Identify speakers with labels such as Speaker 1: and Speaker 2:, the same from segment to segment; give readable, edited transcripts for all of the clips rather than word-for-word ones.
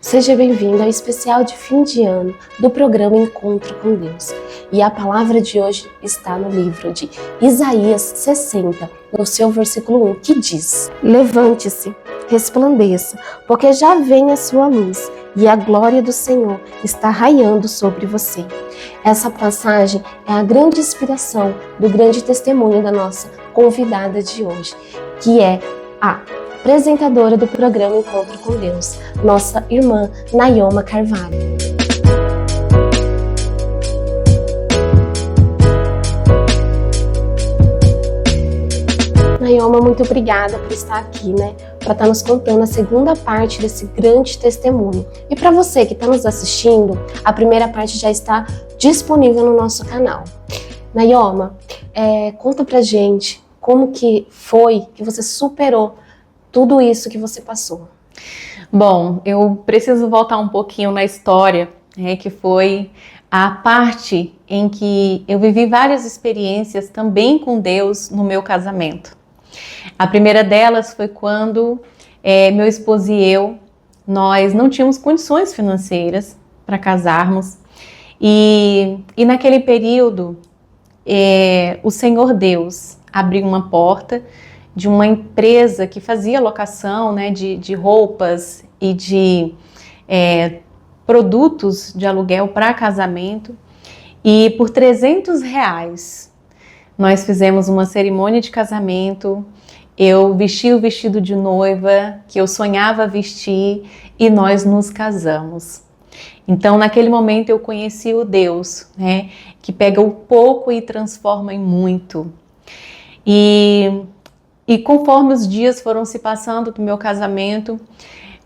Speaker 1: Seja bem-vindo ao especial de fim de ano do programa Encontro com Deus. E a palavra de hoje está no livro de Isaías 60, no seu versículo 1, que diz: Levante-se, resplandeça, porque já vem a sua luz e a glória do Senhor está raiando sobre você. Essa passagem é a grande inspiração do grande testemunho da nossa convidada de hoje, que é a apresentadora do programa Encontro com Deus, nossa irmã Nayoma Carvalho. Nayoma, muito obrigada por estar aqui, para estar nos contando a segunda parte desse grande testemunho. E para você que está nos assistindo, a primeira parte já está disponível no nosso canal. Nayoma, conta pra gente como que foi que você superou tudo isso que você passou.
Speaker 2: Bom, eu preciso voltar um pouquinho na história, que foi a parte em que eu vivi várias experiências também com Deus no meu casamento. A primeira delas foi quando meu esposo e eu, nós não tínhamos condições financeiras para casarmos e naquele período o Senhor Deus abriu uma porta de uma empresa que fazia locação de roupas e de produtos de aluguel para casamento. E por R$300 nós fizemos uma cerimônia de casamento. Eu vesti o vestido de noiva que eu sonhava vestir e nós nos casamos. Então naquele momento eu conheci o Deus, que pega o pouco e transforma em muito. E conforme os dias foram se passando do meu casamento,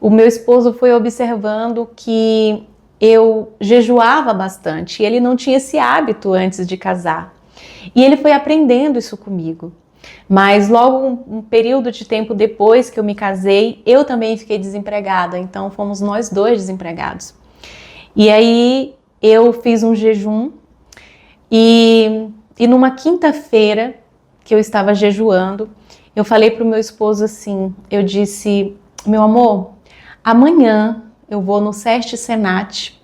Speaker 2: o meu esposo foi observando que eu jejuava bastante e ele não tinha esse hábito antes de casar. E ele foi aprendendo isso comigo. Mas logo um período de tempo depois que eu me casei, eu também fiquei desempregada, então fomos nós dois desempregados. E aí eu fiz um jejum e numa quinta-feira que eu estava jejuando, eu falei para o meu esposo assim, eu disse: meu amor, amanhã eu vou no SESC Senat,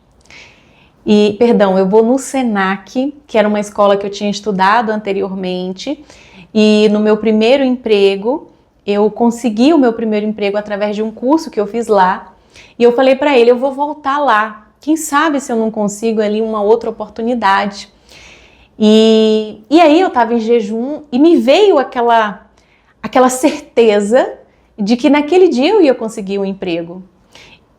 Speaker 2: eu vou no Senac, que era uma escola que eu tinha estudado anteriormente, e no meu primeiro emprego, eu consegui o meu primeiro emprego através de um curso que eu fiz lá, e eu falei para ele, eu vou voltar lá, quem sabe se eu não consigo ali uma outra oportunidade. E aí eu estava em jejum e me veio aquela certeza de que naquele dia eu ia conseguir um emprego.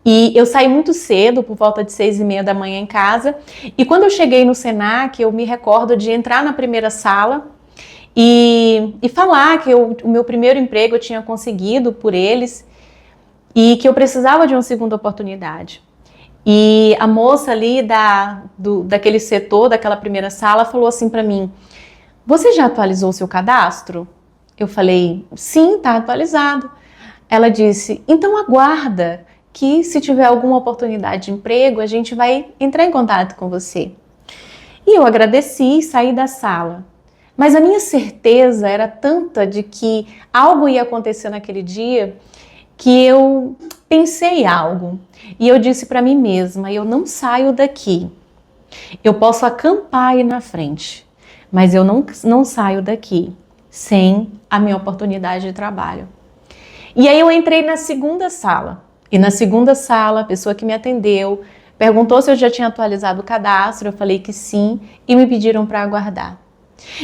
Speaker 2: E eu saí muito cedo, por volta de 6h30 da manhã em casa, e quando eu cheguei no Senac, eu me recordo de entrar na primeira sala e falar que o meu primeiro emprego eu tinha conseguido por eles e que eu precisava de uma segunda oportunidade. E a moça ali daquele setor, daquela primeira sala, falou assim para mim: você já atualizou o seu cadastro? Eu falei, sim, está atualizado. Ela disse, então aguarda que se tiver alguma oportunidade de emprego, a gente vai entrar em contato com você. E eu agradeci e saí da sala. Mas a minha certeza era tanta de que algo ia acontecer naquele dia, que eu pensei algo. E eu disse para mim mesma, eu não saio daqui. Eu posso acampar aí na frente, mas eu não saio daqui sem a minha oportunidade de trabalho. E aí eu entrei na segunda sala. E na segunda sala, a pessoa que me atendeu perguntou se eu já tinha atualizado o cadastro. Eu falei que sim e me pediram para aguardar.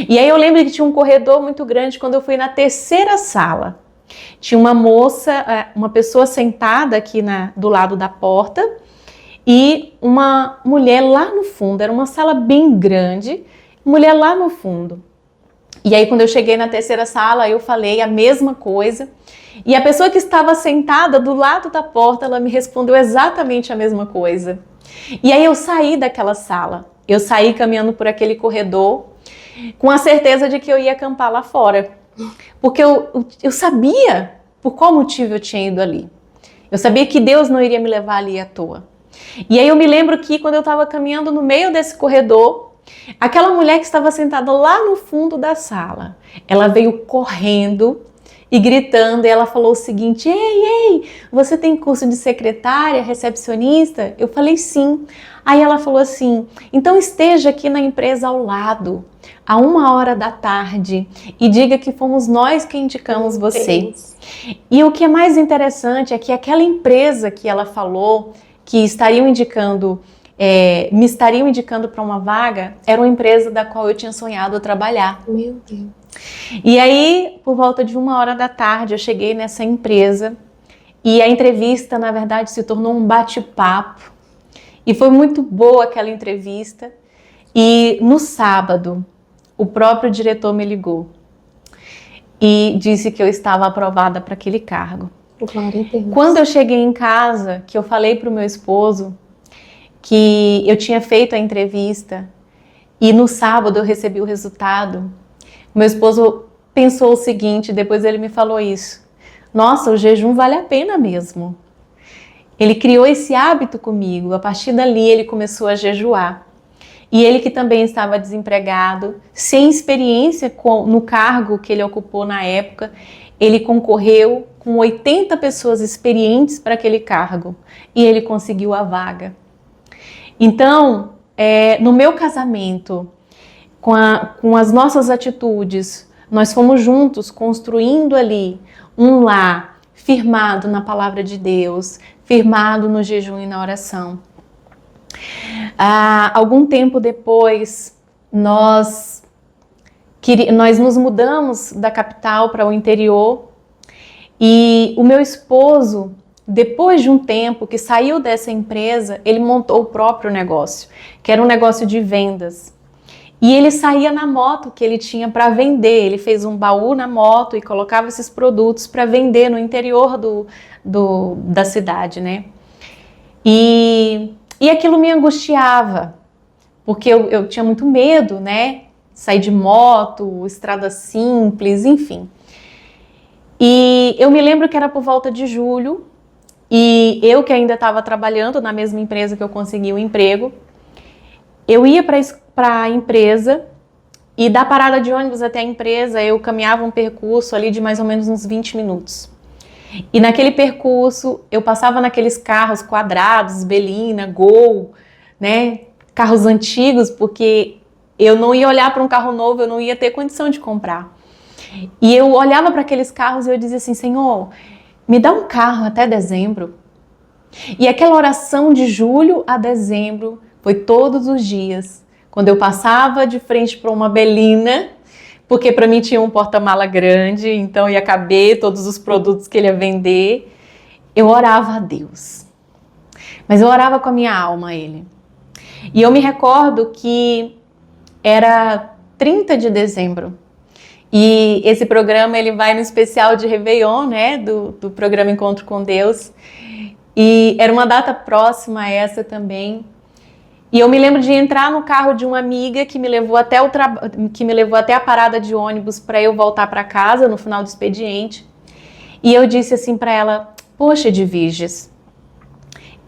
Speaker 2: E aí eu lembro que tinha um corredor muito grande. Quando eu fui na terceira sala, tinha uma moça, uma pessoa sentada aqui do lado da porta e uma mulher lá no fundo. Era uma sala bem grande, mulher lá no fundo. E aí quando eu cheguei na terceira sala, eu falei a mesma coisa. E a pessoa que estava sentada do lado da porta, ela me respondeu exatamente a mesma coisa. E aí eu saí daquela sala. Eu saí caminhando por aquele corredor com a certeza de que eu ia acampar lá fora. Porque eu sabia por qual motivo eu tinha ido ali. Eu sabia que Deus não iria me levar ali à toa. E aí eu me lembro que quando eu estava caminhando no meio desse corredor, aquela mulher que estava sentada lá no fundo da sala, ela veio correndo e gritando, e ela falou o seguinte: ei, você tem curso de secretária, recepcionista? Eu falei sim. Aí ela falou assim: então esteja aqui na empresa ao lado, a 1h da tarde, e diga que fomos nós que indicamos você. E o que é mais interessante é que aquela empresa que ela falou que me estariam indicando para uma vaga, era uma empresa da qual eu tinha sonhado trabalhar.
Speaker 1: Meu Deus.
Speaker 2: E aí, por volta de 1h da tarde, eu cheguei nessa empresa e a entrevista, na verdade, se tornou um bate-papo. E foi muito boa aquela entrevista. E no sábado, o próprio diretor me ligou e disse que eu estava aprovada para aquele cargo.
Speaker 1: Glória a Deus.
Speaker 2: Quando eu cheguei em casa, que eu falei para o meu esposo que eu tinha feito a entrevista e no sábado eu recebi o resultado, meu esposo pensou o seguinte, depois ele me falou isso: nossa, o jejum vale a pena mesmo. Ele criou esse hábito comigo, a partir dali ele começou a jejuar. E ele que também estava desempregado, sem experiência no cargo que ele ocupou na época, ele concorreu com 80 pessoas experientes para aquele cargo e ele conseguiu a vaga. Então, no meu casamento, com as nossas atitudes, nós fomos juntos construindo ali um lar firmado na palavra de Deus, firmado no jejum e na oração. Algum tempo depois, nós nos mudamos da capital para o interior e o meu esposo, depois de um tempo que saiu dessa empresa, ele montou o próprio negócio, que era um negócio de vendas. E ele saía na moto que ele tinha para vender. Ele fez um baú na moto e colocava esses produtos para vender no interior da cidade, né? E aquilo me angustiava, porque eu tinha muito medo, né? Sair de moto, estrada simples, enfim. E eu me lembro que era por volta de julho, e eu que ainda estava trabalhando na mesma empresa que eu consegui o emprego, eu ia para a empresa e da parada de ônibus até a empresa eu caminhava um percurso ali de mais ou menos uns 20 minutos. E naquele percurso eu passava naqueles carros quadrados, Belina, Gol, né, carros antigos, porque eu não ia olhar para um carro novo, eu não ia ter condição de comprar. E eu olhava para aqueles carros e eu dizia assim: Senhor, me dá um carro até dezembro. E aquela oração de julho a dezembro foi todos os dias, quando eu passava de frente para uma Belina, porque para mim tinha um porta-mala grande, então ia caber todos os produtos que ele ia vender, eu orava a Deus. Mas eu orava com a minha alma a Ele. E eu me recordo que era 30 de dezembro, e esse programa ele vai no especial de Réveillon, né, do programa Encontro com Deus, e era uma data próxima a essa também. E eu me lembro de entrar no carro de uma amiga que me levou até a parada de ônibus para eu voltar para casa no final do expediente. E eu disse assim para ela: poxa, Edviges,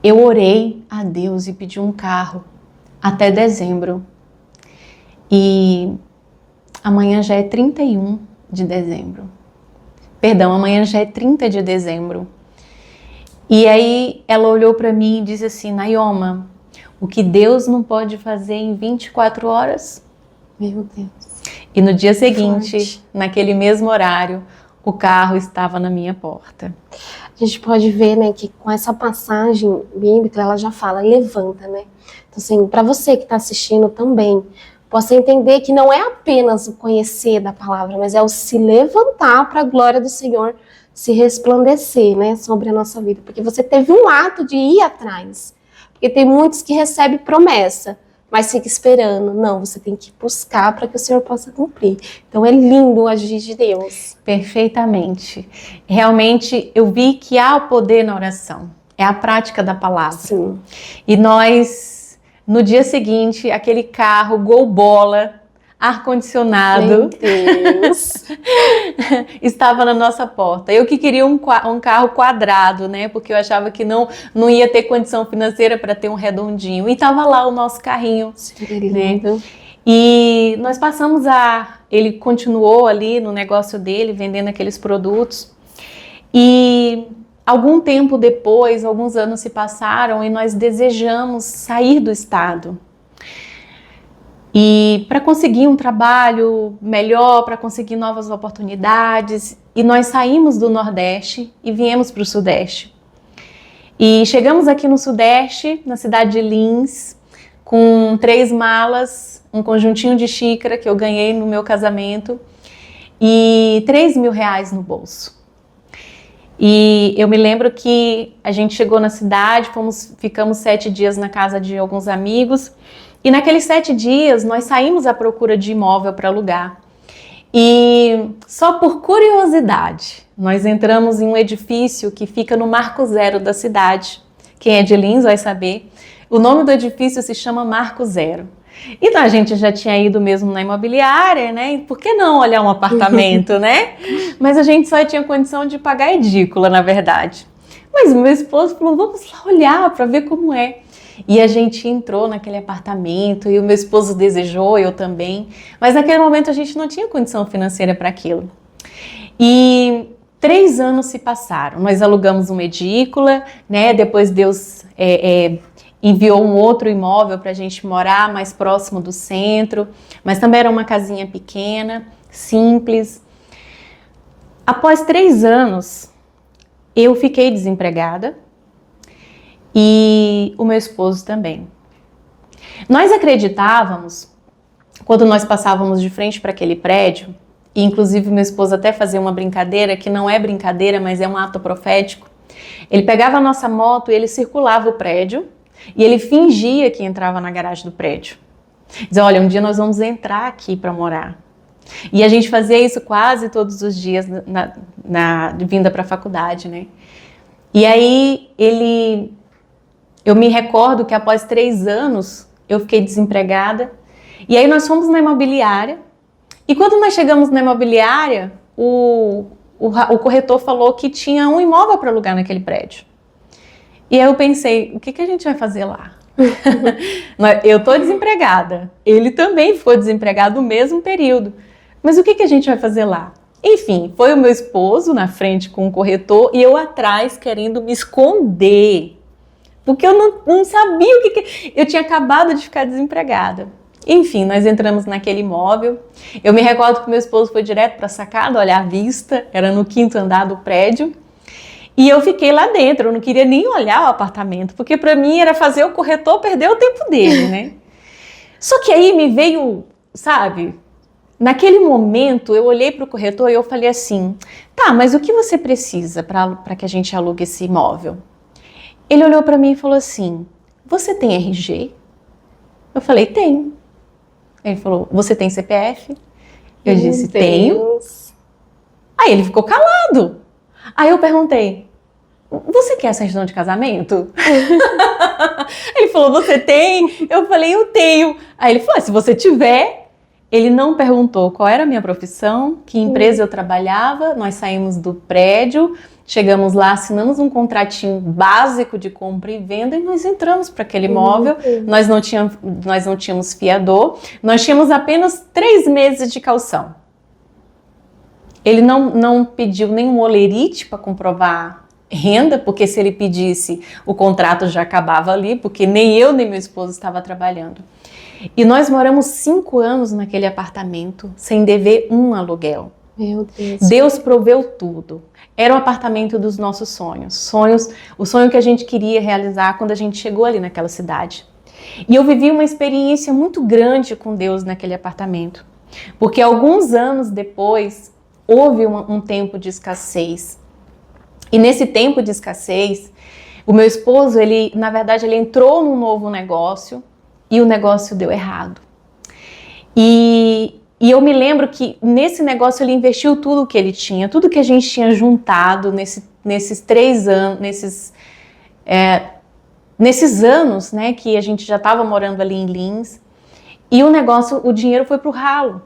Speaker 2: eu orei a Deus e pedi um carro até dezembro. E amanhã já é 31 de dezembro. Perdão, amanhã já é 30 de dezembro. E aí ela olhou para mim e disse assim: Nayoma, o que Deus não pode fazer em 24 horas?
Speaker 1: Meu Deus.
Speaker 2: E no dia seguinte, naquele mesmo horário, o carro estava na minha porta.
Speaker 1: A gente pode ver, né, que com essa passagem bíblica, ela já fala, levanta, né? Então, assim, para você que está assistindo também, possa entender que não é apenas o conhecer da palavra, mas é o se levantar para a glória do Senhor se resplandecer, né, sobre a nossa vida. Porque você teve um ato de ir atrás. Porque tem muitos que recebem promessa, mas fica esperando. Não, você tem que buscar para que o Senhor possa cumprir. Então é lindo o agir de Deus.
Speaker 2: Perfeitamente. Realmente eu vi que há o poder na oração. É a prática da palavra.
Speaker 1: Sim.
Speaker 2: E nós, no dia seguinte, aquele carro Gol Bola, ar-condicionado,
Speaker 1: Meu Deus.
Speaker 2: estava na nossa porta. Eu que queria um carro quadrado, né? Porque eu achava que não ia ter condição financeira para ter um redondinho. E estava lá o nosso carrinho.
Speaker 1: Sim, lindo.
Speaker 2: Né? E nós passamos ele continuou ali no negócio dele, vendendo aqueles produtos. E algum tempo depois, alguns anos se passaram e nós desejamos sair do estado. E para conseguir um trabalho melhor, para conseguir novas oportunidades, e nós saímos do Nordeste e viemos para o Sudeste. E chegamos aqui no Sudeste, na cidade de Lins, com 3 malas, um conjuntinho de xícara que eu ganhei no meu casamento e R$3.000 no bolso. E eu me lembro que a gente chegou na cidade, ficamos 7 dias na casa de alguns amigos. E naqueles 7 dias, nós saímos à procura de imóvel para alugar. E só por curiosidade, nós entramos em um edifício que fica no Marco Zero da cidade. Quem é de Lins vai saber. O nome do edifício se chama Marco Zero. Então a gente já tinha ido mesmo na imobiliária, né? E por que não olhar um apartamento, né? Mas a gente só tinha condição de pagar a edícula, na verdade. Mas o meu esposo falou, vamos lá olhar para ver como é. E a gente entrou naquele apartamento e o meu esposo desejou, eu também. Mas naquele momento a gente não tinha condição financeira para aquilo. E 3 anos se passaram. Nós alugamos uma edícula, né? Depois Deus enviou um outro imóvel para a gente morar mais próximo do centro. Mas também era uma casinha pequena, simples. Após 3 anos, eu fiquei desempregada. E o meu esposo também. Nós acreditávamos, quando nós passávamos de frente para aquele prédio, e inclusive meu esposo até fazia uma brincadeira, que não é brincadeira, mas é um ato profético. Ele pegava a nossa moto e ele circulava o prédio, e ele fingia que entrava na garagem do prédio. Dizia, olha, um dia nós vamos entrar aqui para morar. E a gente fazia isso quase todos os dias na vinda para a faculdade, né? E aí eu me recordo que após 3 anos eu fiquei desempregada e aí nós fomos na imobiliária e quando nós chegamos na imobiliária o corretor falou que tinha um imóvel para alugar naquele prédio. E aí eu pensei, o que a gente vai fazer lá? Eu estou desempregada, ele também ficou desempregado no mesmo período, mas o que a gente vai fazer lá? Enfim, foi o meu esposo na frente com o corretor e eu atrás querendo me esconder. Porque eu não sabia o que... Eu tinha acabado de ficar desempregada. Enfim, nós entramos naquele imóvel. Eu me recordo que meu esposo foi direto para a sacada, olhar a vista. Era no 5º andar do prédio. E eu fiquei lá dentro. Eu não queria nem olhar o apartamento. Porque para mim era fazer o corretor perder o tempo dele, né? Só que aí me veio, sabe... Naquele momento eu olhei para o corretor e eu falei assim... Tá, mas o que você precisa para que a gente alugue esse imóvel? Ele olhou para mim e falou assim, você tem RG? Eu falei, tenho. Ele falou, você tem CPF? Eu disse, tenho. Aí ele ficou calado. Aí eu perguntei, você quer certidão de casamento? Ele falou, você tem? Eu falei, eu tenho. Aí ele falou, se você tiver... Ele não perguntou qual era a minha profissão, que empresa eu trabalhava, nós saímos do prédio, chegamos lá, assinamos um contratinho básico de compra e venda e nós entramos para aquele imóvel, nós não tínhamos fiador, nós tínhamos apenas 3 meses de caução. Ele não pediu nenhum olerite para comprovar renda, porque se ele pedisse, o contrato já acabava ali, porque nem eu nem meu esposo estava trabalhando. E nós moramos 5 anos naquele apartamento, sem dever um aluguel.
Speaker 1: Meu Deus.
Speaker 2: Deus proveu tudo. Era o apartamento dos nossos sonhos. O sonho que a gente queria realizar quando a gente chegou ali naquela cidade. E eu vivi uma experiência muito grande com Deus naquele apartamento. Porque alguns anos depois, houve um tempo de escassez. E nesse tempo de escassez, o meu esposo, na verdade, ele entrou num novo negócio, e o negócio deu errado. E eu me lembro que nesse negócio ele investiu tudo o que ele tinha, tudo que a gente tinha juntado nesses 3 anos, nesses anos, né, que a gente já estava morando ali em Lins. E o dinheiro foi pro ralo.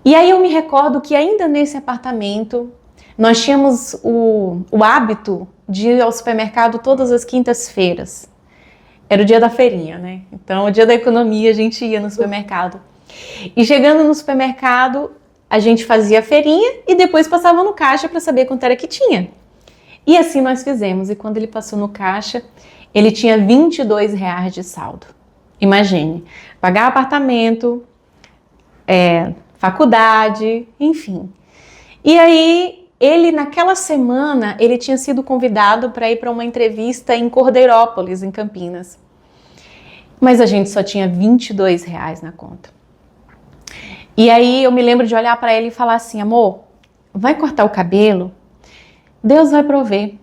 Speaker 2: E aí eu me recordo que ainda nesse apartamento, nós tínhamos o hábito de ir ao supermercado todas as quintas-feiras. Era o dia da feirinha, né? Então, o dia da economia, a gente ia no supermercado. E chegando no supermercado, a gente fazia a feirinha e depois passava no caixa para saber quanto era que tinha. E assim nós fizemos. E quando ele passou no caixa, ele tinha R$ 22 de saldo. Imagine, pagar apartamento, faculdade, enfim. E aí, ele naquela semana, ele tinha sido convidado para ir para uma entrevista em Cordeirópolis, em Campinas. Mas a gente só tinha R$ 22 na conta. E aí eu me lembro de olhar para ele e falar assim, amor, vai cortar o cabelo? Deus vai prover.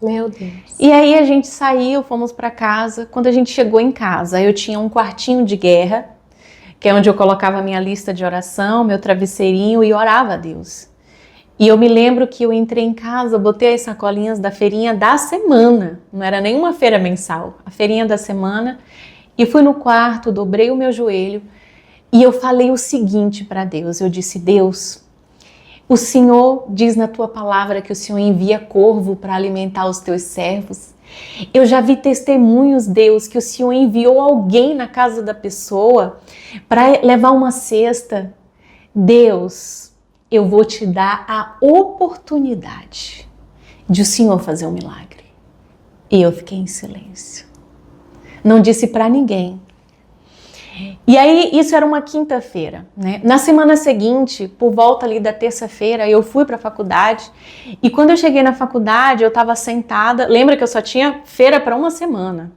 Speaker 1: Meu Deus.
Speaker 2: E aí a gente saiu, fomos para casa. Quando a gente chegou em casa, eu tinha um quartinho de guerra, que é onde eu colocava a minha lista de oração, meu travesseirinho e orava a Deus. E eu me lembro que eu entrei em casa, botei as sacolinhas da feirinha da semana, não era nenhuma feira mensal, a feirinha da semana, e fui no quarto, dobrei o meu joelho e eu falei o seguinte para Deus, eu disse, Deus, o Senhor diz na tua palavra que o Senhor envia corvo para alimentar os teus servos. Eu já vi testemunhos, Deus, que o Senhor enviou alguém na casa da pessoa para levar uma cesta. Deus, eu vou te dar a oportunidade de o Senhor fazer um milagre. E eu fiquei em silêncio. Não disse para ninguém. E aí, isso era uma quinta-feira, né? Na semana seguinte, por volta ali da terça-feira, eu fui para a faculdade. E quando eu cheguei na faculdade, eu estava sentada. Lembra que eu só tinha feira para uma semana?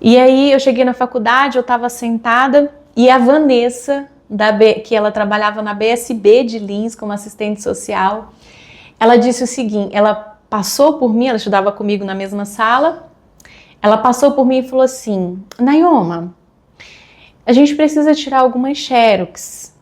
Speaker 2: E aí, eu cheguei na faculdade, eu estava sentada e a Vanessa, que ela trabalhava na BSB de Lins como assistente social, ela disse o seguinte, ela passou por mim, ela estudava comigo na mesma sala, ela passou por mim e falou assim, Nayoma, a gente precisa tirar algumas xerox.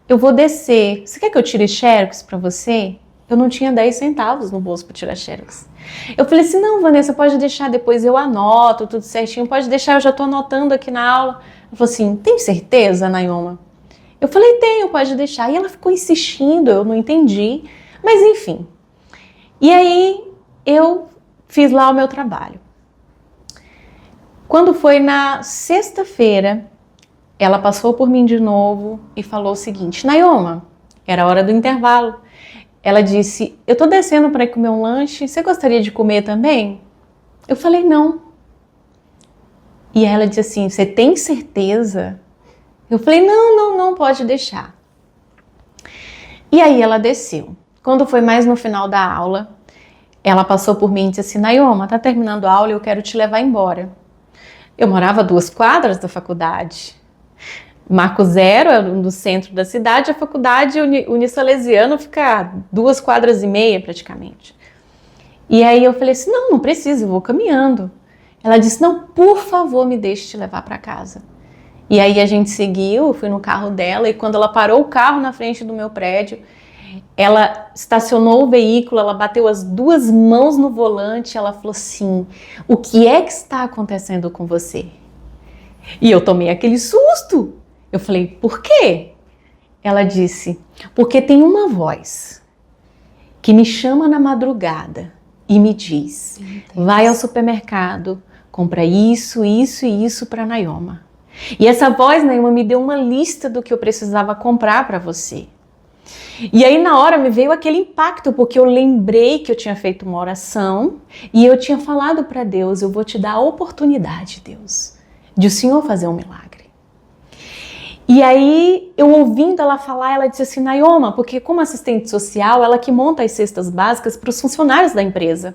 Speaker 2: Eu vou descer. Você quer que eu tire xerox para você? Eu não tinha 10 centavos no bolso para tirar xerox. Eu falei assim, não, Vanessa, pode deixar, depois eu anoto tudo certinho, pode deixar, eu já estou anotando aqui na aula. Ela falou assim, tem certeza, Nayoma? Eu falei, tenho, pode deixar. E ela ficou insistindo, eu não entendi, mas enfim. E aí eu fiz lá o meu trabalho. Quando foi na sexta-feira, ela passou por mim de novo e falou o seguinte, Nayoma, era a hora do intervalo. Ela disse, eu tô descendo para ir comer um lanche, você gostaria de comer também? Eu falei, não. E ela disse assim, você tem certeza? Eu falei, não, pode deixar. E aí ela desceu. Quando foi mais no final da aula, ela passou por mim e disse assim, Nayoma, tá terminando a aula e eu quero te levar embora. Eu morava a 2 quadras da faculdade. Marco Zero é no centro da cidade, a faculdade Unisalesiano fica a 2 quadras e meia praticamente. E aí eu falei assim, não precisa, eu vou caminhando. Ela disse, não, por favor, me deixe te levar para casa. E aí a gente seguiu, eu fui no carro dela e quando ela parou o carro na frente do meu prédio, ela estacionou o veículo, ela bateu as 2 mãos no volante, ela falou assim, o que é que está acontecendo com você? E eu tomei aquele susto. Eu falei, por quê? Ela disse, porque tem uma voz que me chama na madrugada e me diz, vai ao supermercado, compra isso, isso e isso para Nayoma. E essa voz, Nayoma, me deu uma lista do que eu precisava comprar para você. E aí na hora me veio aquele impacto, porque eu lembrei que eu tinha feito uma oração e eu tinha falado para Deus, eu vou te dar a oportunidade, Deus, de o Senhor fazer um milagre. E aí, eu ouvindo ela falar, ela disse assim, Nayoma, porque como assistente social, ela que monta as cestas básicas para os funcionários da empresa.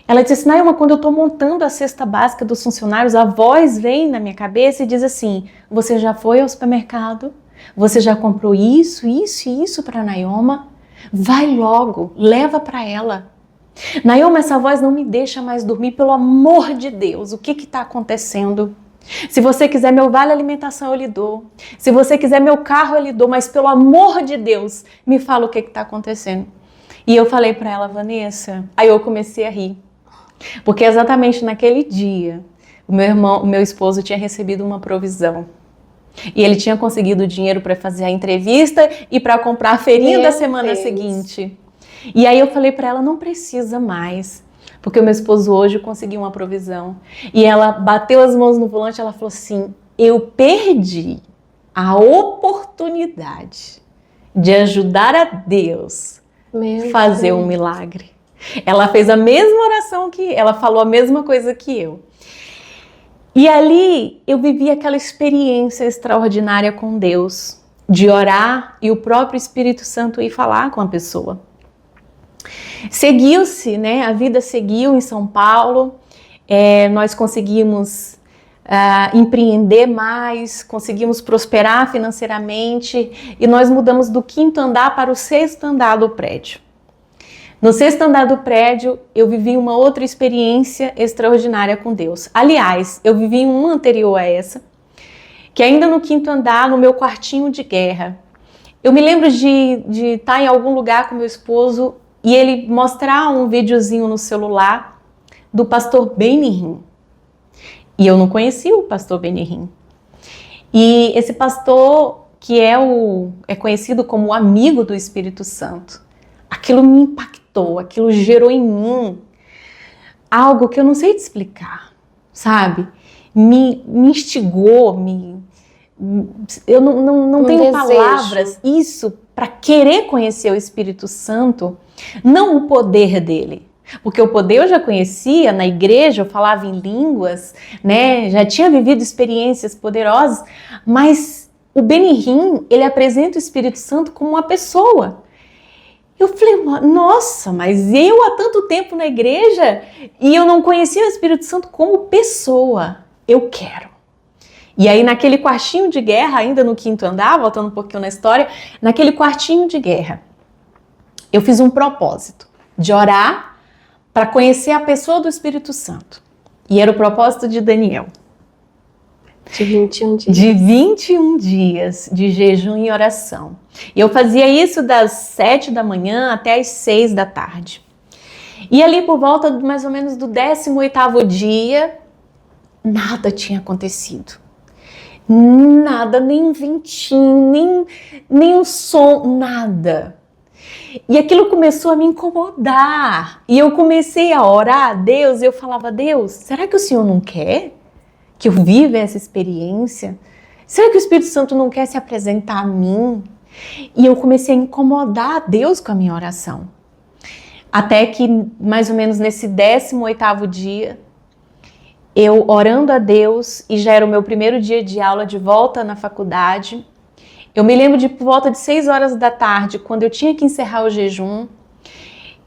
Speaker 2: Ela disse assim, Nayoma, quando eu estou montando a cesta básica dos funcionários, a voz vem na minha cabeça e diz assim, você já foi ao supermercado? Você já comprou isso, isso e isso para Nayoma? Vai logo, leva para ela. Nayoma, essa voz não me deixa mais dormir, pelo amor de Deus, o que está acontecendo? Se você quiser meu vale alimentação, eu lhe dou. Se você quiser meu carro, eu lhe dou. Mas pelo amor de Deus, me fala o que está acontecendo. E eu falei para ela, Vanessa, aí eu comecei a rir. Porque exatamente naquele dia, o meu esposo tinha recebido uma provisão. E ele tinha conseguido dinheiro para fazer a entrevista e para comprar a feirinha da semana seguinte. E aí eu falei para ela, não precisa mais Porque o meu esposo hoje conseguiu uma provisão. E ela bateu as mãos no volante e ela falou assim, eu perdi a oportunidade de ajudar a Deus a fazer um milagre. Ela fez a mesma oração ela falou a mesma coisa que eu. E ali eu vivi aquela experiência extraordinária com Deus, de orar e o próprio Espírito Santo ir falar com a pessoa. Seguiu-se, né? A vida seguiu em São Paulo, nós conseguimos empreender mais, conseguimos prosperar financeiramente e nós mudamos do 5º andar para o 6º andar do prédio. No 6º andar do prédio, eu vivi uma outra experiência extraordinária com Deus. Aliás, eu vivi uma anterior a essa, que ainda no 5º andar, no meu quartinho de guerra. Eu me lembro de estar em algum lugar com meu esposo e ele mostrar um videozinho no celular do pastor Benihim. E eu não conhecia o pastor Benihim. E esse pastor, que é conhecido como o amigo do Espírito Santo, aquilo me impactou, aquilo gerou em mim algo que eu não sei te explicar, sabe? Me instigou, eu não tenho palavras, isso, para querer conhecer o Espírito Santo, não o poder dele. Porque o poder eu já conhecia, na igreja eu falava em línguas, né? Já tinha vivido experiências poderosas, mas o Benihim, ele apresenta o Espírito Santo como uma pessoa. Eu falei, nossa, mas eu há tanto tempo na igreja e eu não conhecia o Espírito Santo como pessoa. Eu quero. E aí naquele quartinho de guerra, ainda no 5º andar, voltando um pouquinho na história, naquele quartinho de guerra, eu fiz um propósito de orar para conhecer a pessoa do Espírito Santo. E era o propósito de Daniel.
Speaker 1: De 21 dias.
Speaker 2: De 21 dias de jejum e oração. E eu fazia isso das 7 da manhã até as 6 da tarde. E ali por volta mais ou menos do 18º dia, nada tinha acontecido. Nada, nem um ventinho, nem um som, nada. E aquilo começou a me incomodar. E eu comecei a orar a Deus e eu falava, Deus, será que o Senhor não quer que eu viva essa experiência? Será que o Espírito Santo não quer se apresentar a mim? E eu comecei a incomodar a Deus com a minha oração. Até que, mais ou menos nesse 18º dia, eu orando a Deus, e já era o meu primeiro dia de aula de volta na faculdade, eu me lembro de por volta de 6 horas da tarde, quando eu tinha que encerrar o jejum,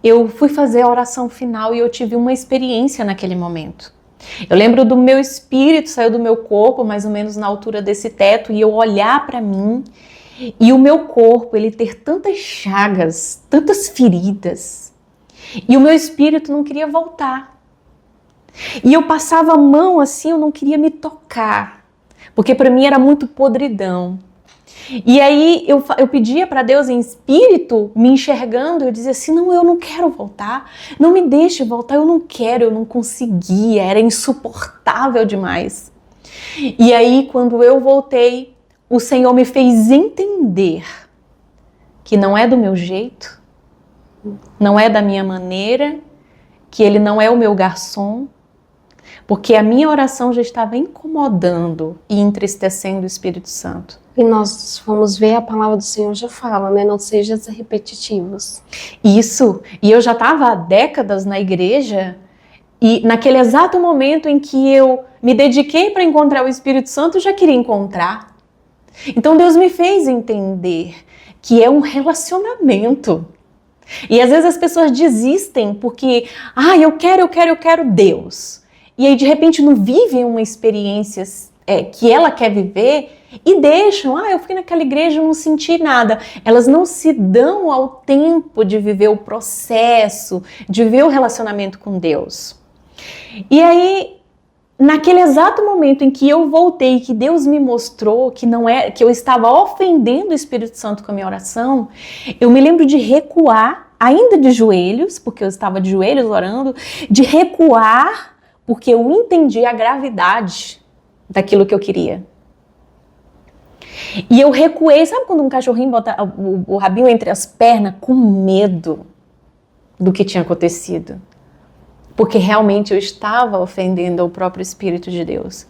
Speaker 2: eu fui fazer a oração final e eu tive uma experiência naquele momento. Eu lembro do meu espírito sair do meu corpo, mais ou menos na altura desse teto, e eu olhar para mim, e o meu corpo, ele ter tantas chagas, tantas feridas, e o meu espírito não queria voltar. E eu passava a mão assim, eu não queria me tocar, porque para mim era muito podridão. E aí eu pedia para Deus em espírito, me enxergando, eu dizia assim, não, eu não quero voltar, não me deixe voltar, eu não quero, eu não conseguia, era insuportável demais. E aí quando eu voltei, o Senhor me fez entender que não é do meu jeito, não é da minha maneira, que Ele não é o meu garçom, porque a minha oração já estava incomodando e entristecendo o Espírito Santo.
Speaker 1: E nós vamos ver, a palavra do Senhor já fala, né? Não sejam repetitivos.
Speaker 2: Isso. E eu já estava há décadas na igreja e naquele exato momento em que eu me dediquei para encontrar o Espírito Santo, eu já queria encontrar. Então Deus me fez entender que é um relacionamento. E às vezes as pessoas desistem porque, eu quero Deus. E aí de repente não vivem uma experiência que ela quer viver e deixam, eu fui naquela igreja e não senti nada. Elas não se dão ao tempo de viver o processo, de viver o relacionamento com Deus. E aí, naquele exato momento em que eu voltei, que Deus me mostrou que eu estava ofendendo o Espírito Santo com a minha oração, eu me lembro de recuar, ainda de joelhos, porque eu estava de joelhos orando, de recuar, porque eu entendi a gravidade daquilo que eu queria. E eu recuei, sabe quando um cachorrinho bota o rabinho entre as pernas com medo do que tinha acontecido? porque realmente eu estava ofendendo o próprio Espírito de Deus.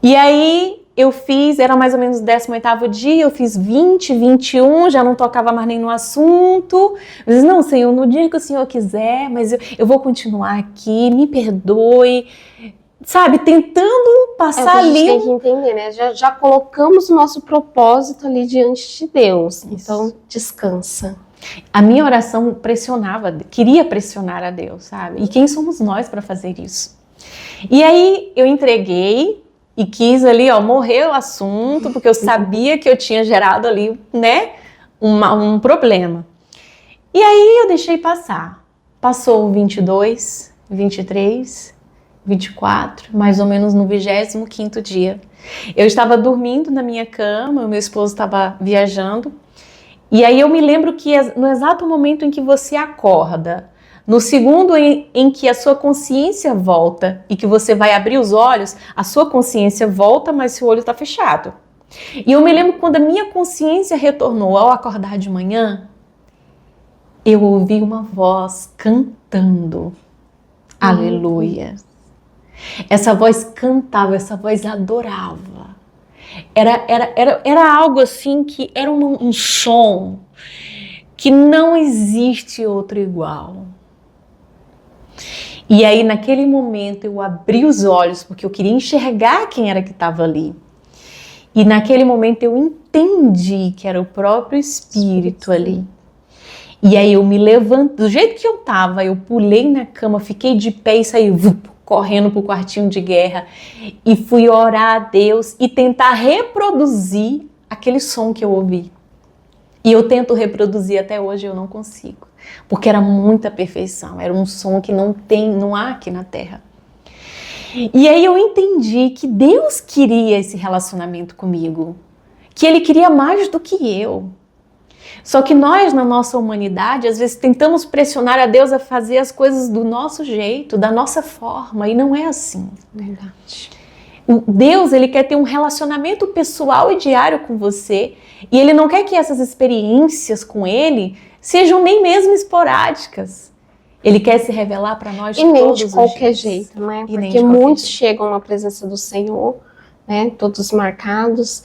Speaker 2: E aí eu fiz, era mais ou menos o 18º dia, eu fiz 20, 21, já não tocava mais nem no assunto. Eu disse, não, Senhor, no dia que o Senhor quiser, mas eu vou continuar aqui, me perdoe. Sabe, tentando passar
Speaker 1: a gente
Speaker 2: ali.
Speaker 1: tem que entender, né? Já colocamos o nosso propósito ali diante de Deus.
Speaker 2: Isso.
Speaker 1: Então, descansa.
Speaker 2: A minha oração pressionava, queria pressionar a Deus, sabe? E quem somos nós para fazer isso? E aí eu entreguei e quis ali, ó, morrer o assunto, porque eu sabia que eu tinha gerado ali, né, um problema. E aí eu deixei passar. Passou o 22, 23, 24, mais ou menos no 25º dia. Eu estava dormindo na minha cama, o meu esposo estava viajando. E aí eu me lembro que no exato momento em que você acorda, no segundo em que a sua consciência volta e que você vai abrir os olhos, a sua consciência volta, mas seu olho está fechado. E eu me lembro quando a minha consciência retornou ao acordar de manhã, eu ouvi uma voz cantando. Aleluia. Essa voz cantava, essa voz adorava. Era algo assim que era um som que não existe outro igual. E aí naquele momento eu abri os olhos porque eu queria enxergar quem era que estava ali. E naquele momento eu entendi que era o próprio Espírito ali. E aí eu me levantei, do jeito que eu estava, eu pulei na cama, fiquei de pé e saí correndo pro quartinho de guerra e fui orar a Deus e tentar reproduzir aquele som que eu ouvi. E eu tento reproduzir até hoje, eu não consigo, porque era muita perfeição, era um som que não há aqui na Terra. E aí eu entendi que Deus queria esse relacionamento comigo, que Ele queria mais do que eu. Só que nós, na nossa humanidade, às vezes tentamos pressionar a Deus a fazer as coisas do nosso jeito, da nossa forma, e não é assim.
Speaker 1: Verdade.
Speaker 2: Deus, Ele quer ter um relacionamento pessoal e diário com você, e Ele não quer que essas experiências com Ele sejam nem mesmo esporádicas. Ele quer se revelar para nós
Speaker 1: E nem
Speaker 2: todos
Speaker 1: de
Speaker 2: os
Speaker 1: qualquer
Speaker 2: dias.
Speaker 1: jeito, né?
Speaker 2: E nem
Speaker 1: Porque
Speaker 2: de qualquer
Speaker 1: muitos
Speaker 2: jeito.
Speaker 1: chegam na presença do Senhor, né? Todos marcados,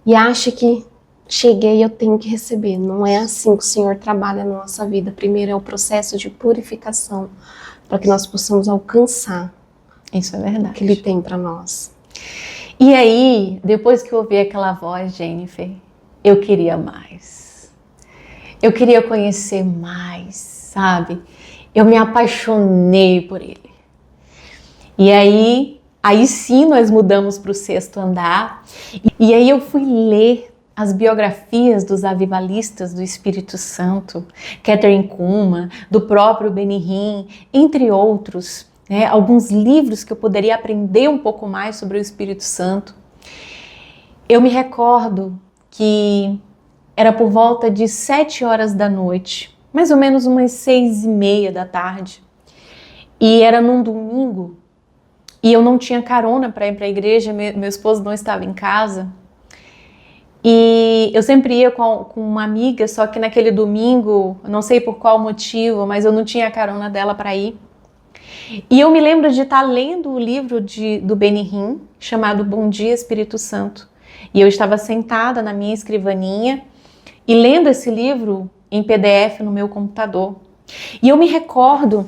Speaker 1: e acham que cheguei, eu tenho que receber. Não é assim que o Senhor trabalha na nossa vida. Primeiro é o processo de purificação, para que nós possamos alcançar
Speaker 2: Isso é
Speaker 1: o
Speaker 2: verdade.
Speaker 1: que Ele tem para nós.
Speaker 2: E aí, depois que eu ouvi aquela voz, Jennifer, eu queria mais. Eu queria conhecer mais, sabe? Eu me apaixonei por Ele. E aí sim nós mudamos para o 6º andar. E aí eu fui ler as biografias dos avivalistas do Espírito Santo, Catherine Kuhlman, do próprio Benny Hinn, entre outros, né, alguns livros que eu poderia aprender um pouco mais sobre o Espírito Santo. Eu me recordo que era por volta de 7 horas da noite, mais ou menos umas 6:30 da tarde, e era num domingo, e eu não tinha carona para ir para a igreja, meu esposo não estava em casa. E eu sempre ia com uma amiga, só que naquele domingo, não sei por qual motivo, mas eu não tinha a carona dela para ir. E eu me lembro de estar lendo o livro do Benny Hinn, chamado Bom Dia Espírito Santo. E eu estava sentada na minha escrivaninha e lendo esse livro em PDF no meu computador. E eu me recordo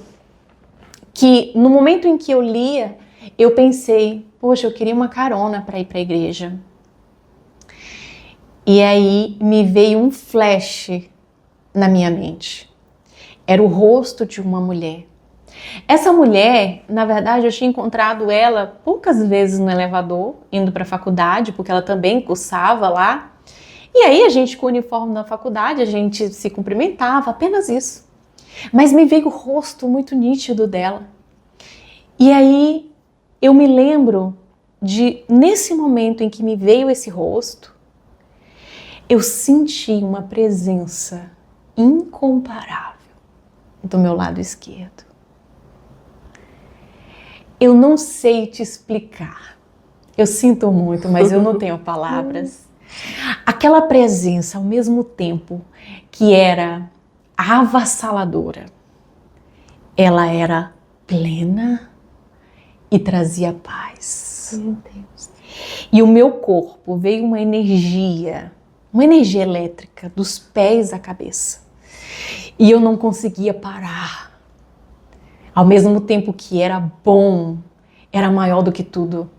Speaker 2: que no momento em que eu lia, eu pensei, poxa, eu queria uma carona para ir para a igreja. E aí me veio um flash na minha mente. Era o rosto de uma mulher. Essa mulher, na verdade, eu tinha encontrado ela poucas vezes no elevador, indo para a faculdade, porque ela também cursava lá. E aí a gente com o uniforme da faculdade, a gente se cumprimentava, apenas isso. Mas me veio o rosto muito nítido dela. E aí eu me lembro de, nesse momento em que me veio esse rosto, eu senti uma presença incomparável do meu lado esquerdo. Eu não sei te explicar. Eu sinto muito, mas eu não tenho palavras. Aquela presença, ao mesmo tempo que era avassaladora, ela era plena e trazia paz.
Speaker 1: Meu Deus.
Speaker 2: E o meu corpo veio uma energia elétrica dos pés à cabeça. E eu não conseguia parar. Ao mesmo tempo que era bom, era maior do que tudo.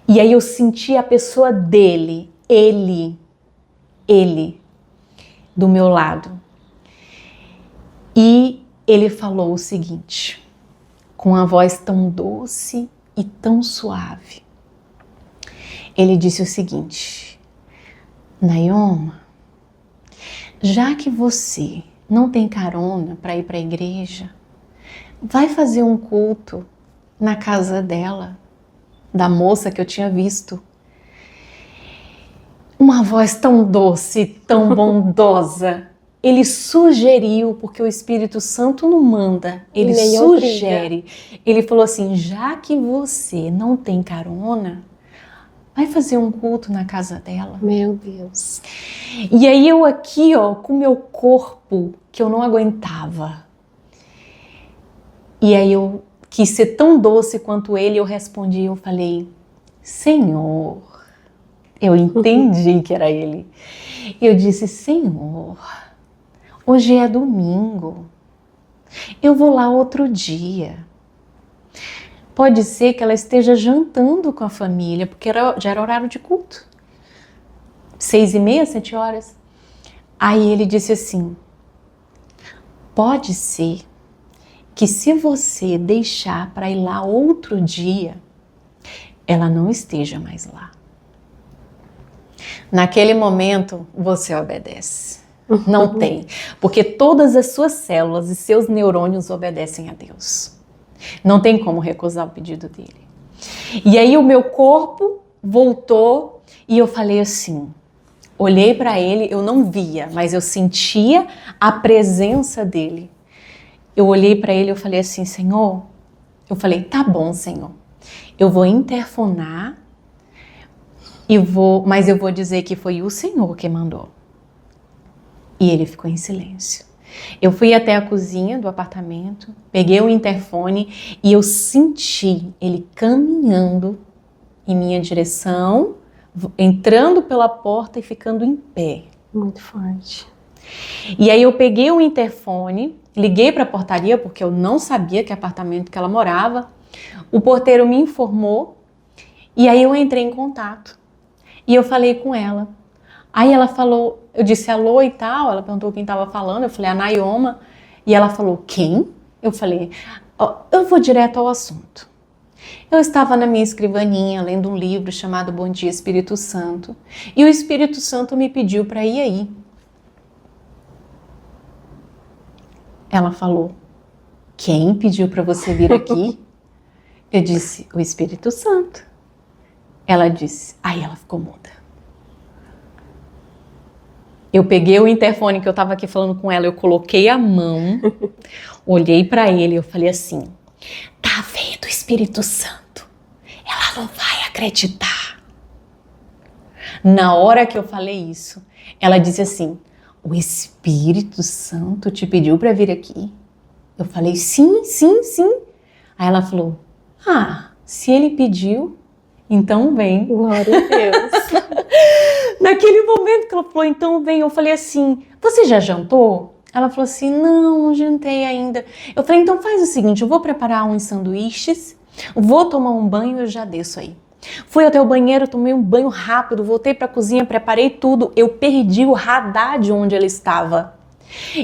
Speaker 2: E aí eu senti a pessoa dele, ele, do meu lado. E ele falou o seguinte, com uma voz tão doce e tão suave. Ele disse o seguinte: Nayoma, já que você não tem carona para ir para a igreja, vai fazer um culto na casa dela, da moça que eu tinha visto. Uma voz tão doce, tão bondosa. Ele sugeriu, porque o Espírito Santo não manda, ele sugere. Ele falou assim, já que você não tem carona, vai fazer um culto na casa dela.
Speaker 1: Meu Deus.
Speaker 2: E aí eu aqui, ó, com o meu corpo, que eu não aguentava. E aí eu quis ser tão doce quanto ele, eu respondi, eu falei, Senhor, eu entendi que era ele. Eu disse, Senhor, hoje é domingo, eu vou lá outro dia. Pode ser que ela esteja jantando com a família, porque já era horário de culto. 6h30, 7 horas. Aí ele disse assim, pode ser que se você deixar para ir lá outro dia, ela não esteja mais lá. Naquele momento, você obedece. Não tem, porque todas as suas células e seus neurônios obedecem a Deus. Não tem como recusar o pedido dele. E aí o meu corpo voltou e eu falei assim, olhei para ele, eu não via, mas eu sentia a presença dele. Eu olhei para ele e eu falei assim, Senhor, eu falei, tá bom, Senhor, eu vou interfonar, mas eu vou dizer que foi o Senhor que mandou. E ele ficou em silêncio. Eu fui até a cozinha do apartamento, peguei o interfone e eu senti ele caminhando em minha direção, entrando pela porta e ficando em pé.
Speaker 1: Muito forte.
Speaker 2: E aí eu peguei o interfone, liguei para a portaria porque eu não sabia que apartamento que ela morava. O porteiro me informou e aí eu entrei em contato. E eu falei com ela. Aí ela falou, eu disse alô e tal, ela perguntou quem estava falando, eu falei a Nayoma, e ela falou, quem? Eu falei, eu vou direto ao assunto. Eu estava na minha escrivaninha lendo um livro chamado Bom Dia Espírito Santo, e o Espírito Santo me pediu para ir aí. Ela falou, quem pediu para você vir aqui? Eu disse, o Espírito Santo. Ela disse, aí ela ficou muda. Eu peguei o interfone que eu estava aqui falando com ela, eu coloquei a mão, olhei para ele e eu falei assim, tá vendo o Espírito Santo? Ela não vai acreditar. Na hora que eu falei isso, ela disse assim, o Espírito Santo te pediu para vir aqui? Eu falei, sim, sim, sim. Aí ela falou, se ele pediu, então vem.
Speaker 1: Glória a Deus.
Speaker 2: Naquele momento que ela falou, então vem, eu falei assim, você já jantou? Ela falou assim, não jantei ainda. Eu falei, então faz o seguinte, eu vou preparar uns sanduíches, vou tomar um banho e eu já desço aí. Fui até o banheiro, tomei um banho rápido, voltei para a cozinha, preparei tudo, eu perdi o radar de onde ela estava.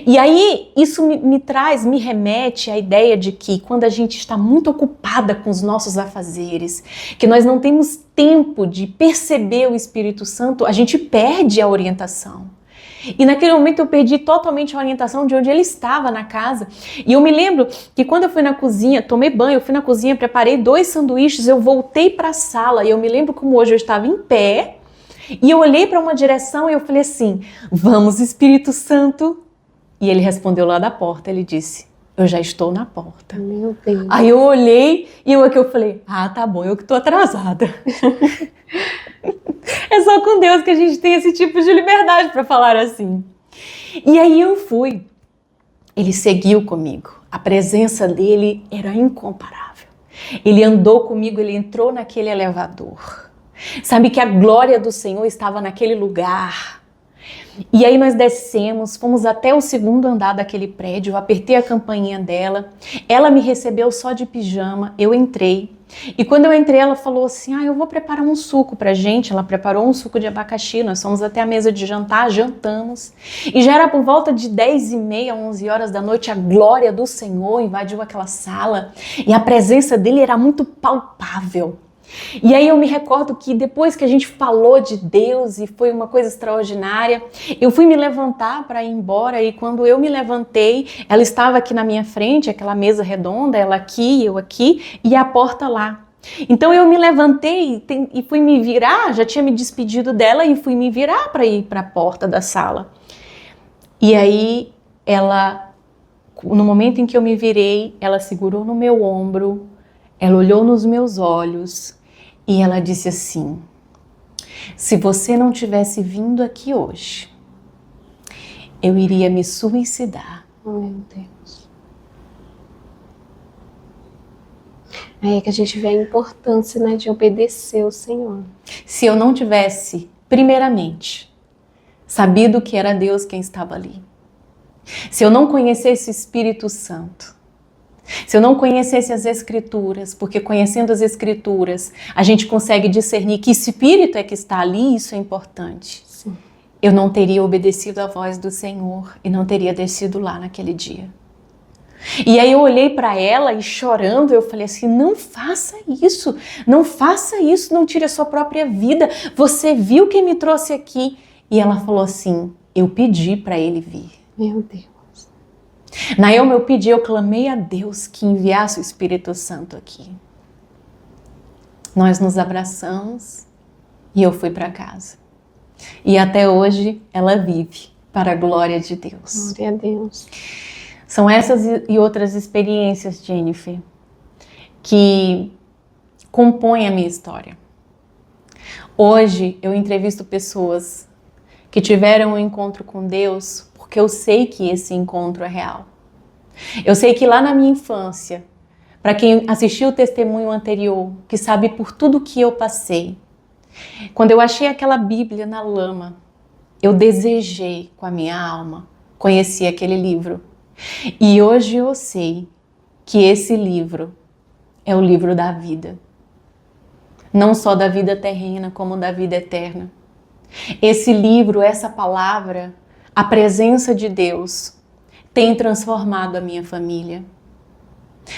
Speaker 2: E aí isso me remete à ideia de que quando a gente está muito ocupada com os nossos afazeres, que nós não temos tempo de perceber o Espírito Santo, a gente perde a orientação. E naquele momento eu perdi totalmente a orientação de onde ele estava na casa. E eu me lembro que quando eu fui na cozinha, tomei banho, eu fui na cozinha, preparei 2 sanduíches, eu voltei para a sala e eu me lembro como hoje eu estava em pé e eu olhei para uma direção e eu falei assim, vamos Espírito Santo. E ele respondeu lá da porta, ele disse, eu já estou na porta.
Speaker 1: Meu Deus.
Speaker 2: Aí eu olhei e eu falei, tá bom, eu que estou atrasada. É só com Deus que a gente tem esse tipo de liberdade para falar assim. E aí eu fui. Ele seguiu comigo. A presença dele era incomparável. Ele andou comigo, ele entrou naquele elevador. Sabe que a glória do Senhor estava naquele lugar. E aí nós descemos, fomos até o segundo andar daquele prédio, eu apertei a campainha dela, ela me recebeu só de pijama, eu entrei. E quando eu entrei, ela falou assim, eu vou preparar um suco pra gente. Ela preparou um suco de abacaxi, nós fomos até a mesa de jantar, jantamos. E já era por volta de 10h30, 11 horas da noite, a glória do Senhor invadiu aquela sala. E a presença dele era muito palpável. E aí eu me recordo que depois que a gente falou de Deus e foi uma coisa extraordinária, eu fui me levantar para ir embora e quando eu me levantei, ela estava aqui na minha frente, aquela mesa redonda, ela aqui, eu aqui e a porta lá. Então eu me levantei e fui me virar, já tinha me despedido dela e fui me virar para ir para a porta da sala. E aí ela, no momento em que eu me virei, ela segurou no meu ombro, ela olhou nos meus olhos e ela disse assim, se você não tivesse vindo aqui hoje, eu iria me suicidar.
Speaker 1: Oh, meu Deus. Aí é que a gente vê a importância, né, de obedecer ao Senhor.
Speaker 2: Se eu não tivesse, primeiramente, sabido que era Deus quem estava ali, se eu não conhecesse o Espírito Santo, se eu não conhecesse as Escrituras, porque conhecendo as Escrituras, a gente consegue discernir que Espírito é que está ali, isso é importante.
Speaker 1: Sim.
Speaker 2: Eu não teria obedecido à voz do Senhor e não teria descido lá naquele dia. E aí eu olhei para ela e chorando, eu falei assim, não faça isso, não tire a sua própria vida, você viu quem me trouxe aqui. E ela falou assim, eu pedi para ele vir.
Speaker 1: Meu Deus.
Speaker 2: Naelma, eu clamei a Deus que enviasse o Espírito Santo aqui. Nós nos abraçamos e eu fui para casa. E até hoje ela vive para a glória de Deus.
Speaker 1: Glória a Deus.
Speaker 2: São essas e outras experiências, Jennifer, que compõem a minha história. Hoje eu entrevisto pessoas que tiveram um encontro com Deus porque eu sei que esse encontro é real. Eu sei que lá na minha infância, para quem assistiu o testemunho anterior, que sabe por tudo que eu passei, quando eu achei aquela Bíblia na lama, eu desejei com a minha alma conhecer aquele livro. E hoje eu sei que esse livro é o livro da vida. Não só da vida terrena, como da vida eterna. Esse livro, essa palavra, a presença de Deus tem transformado a minha família.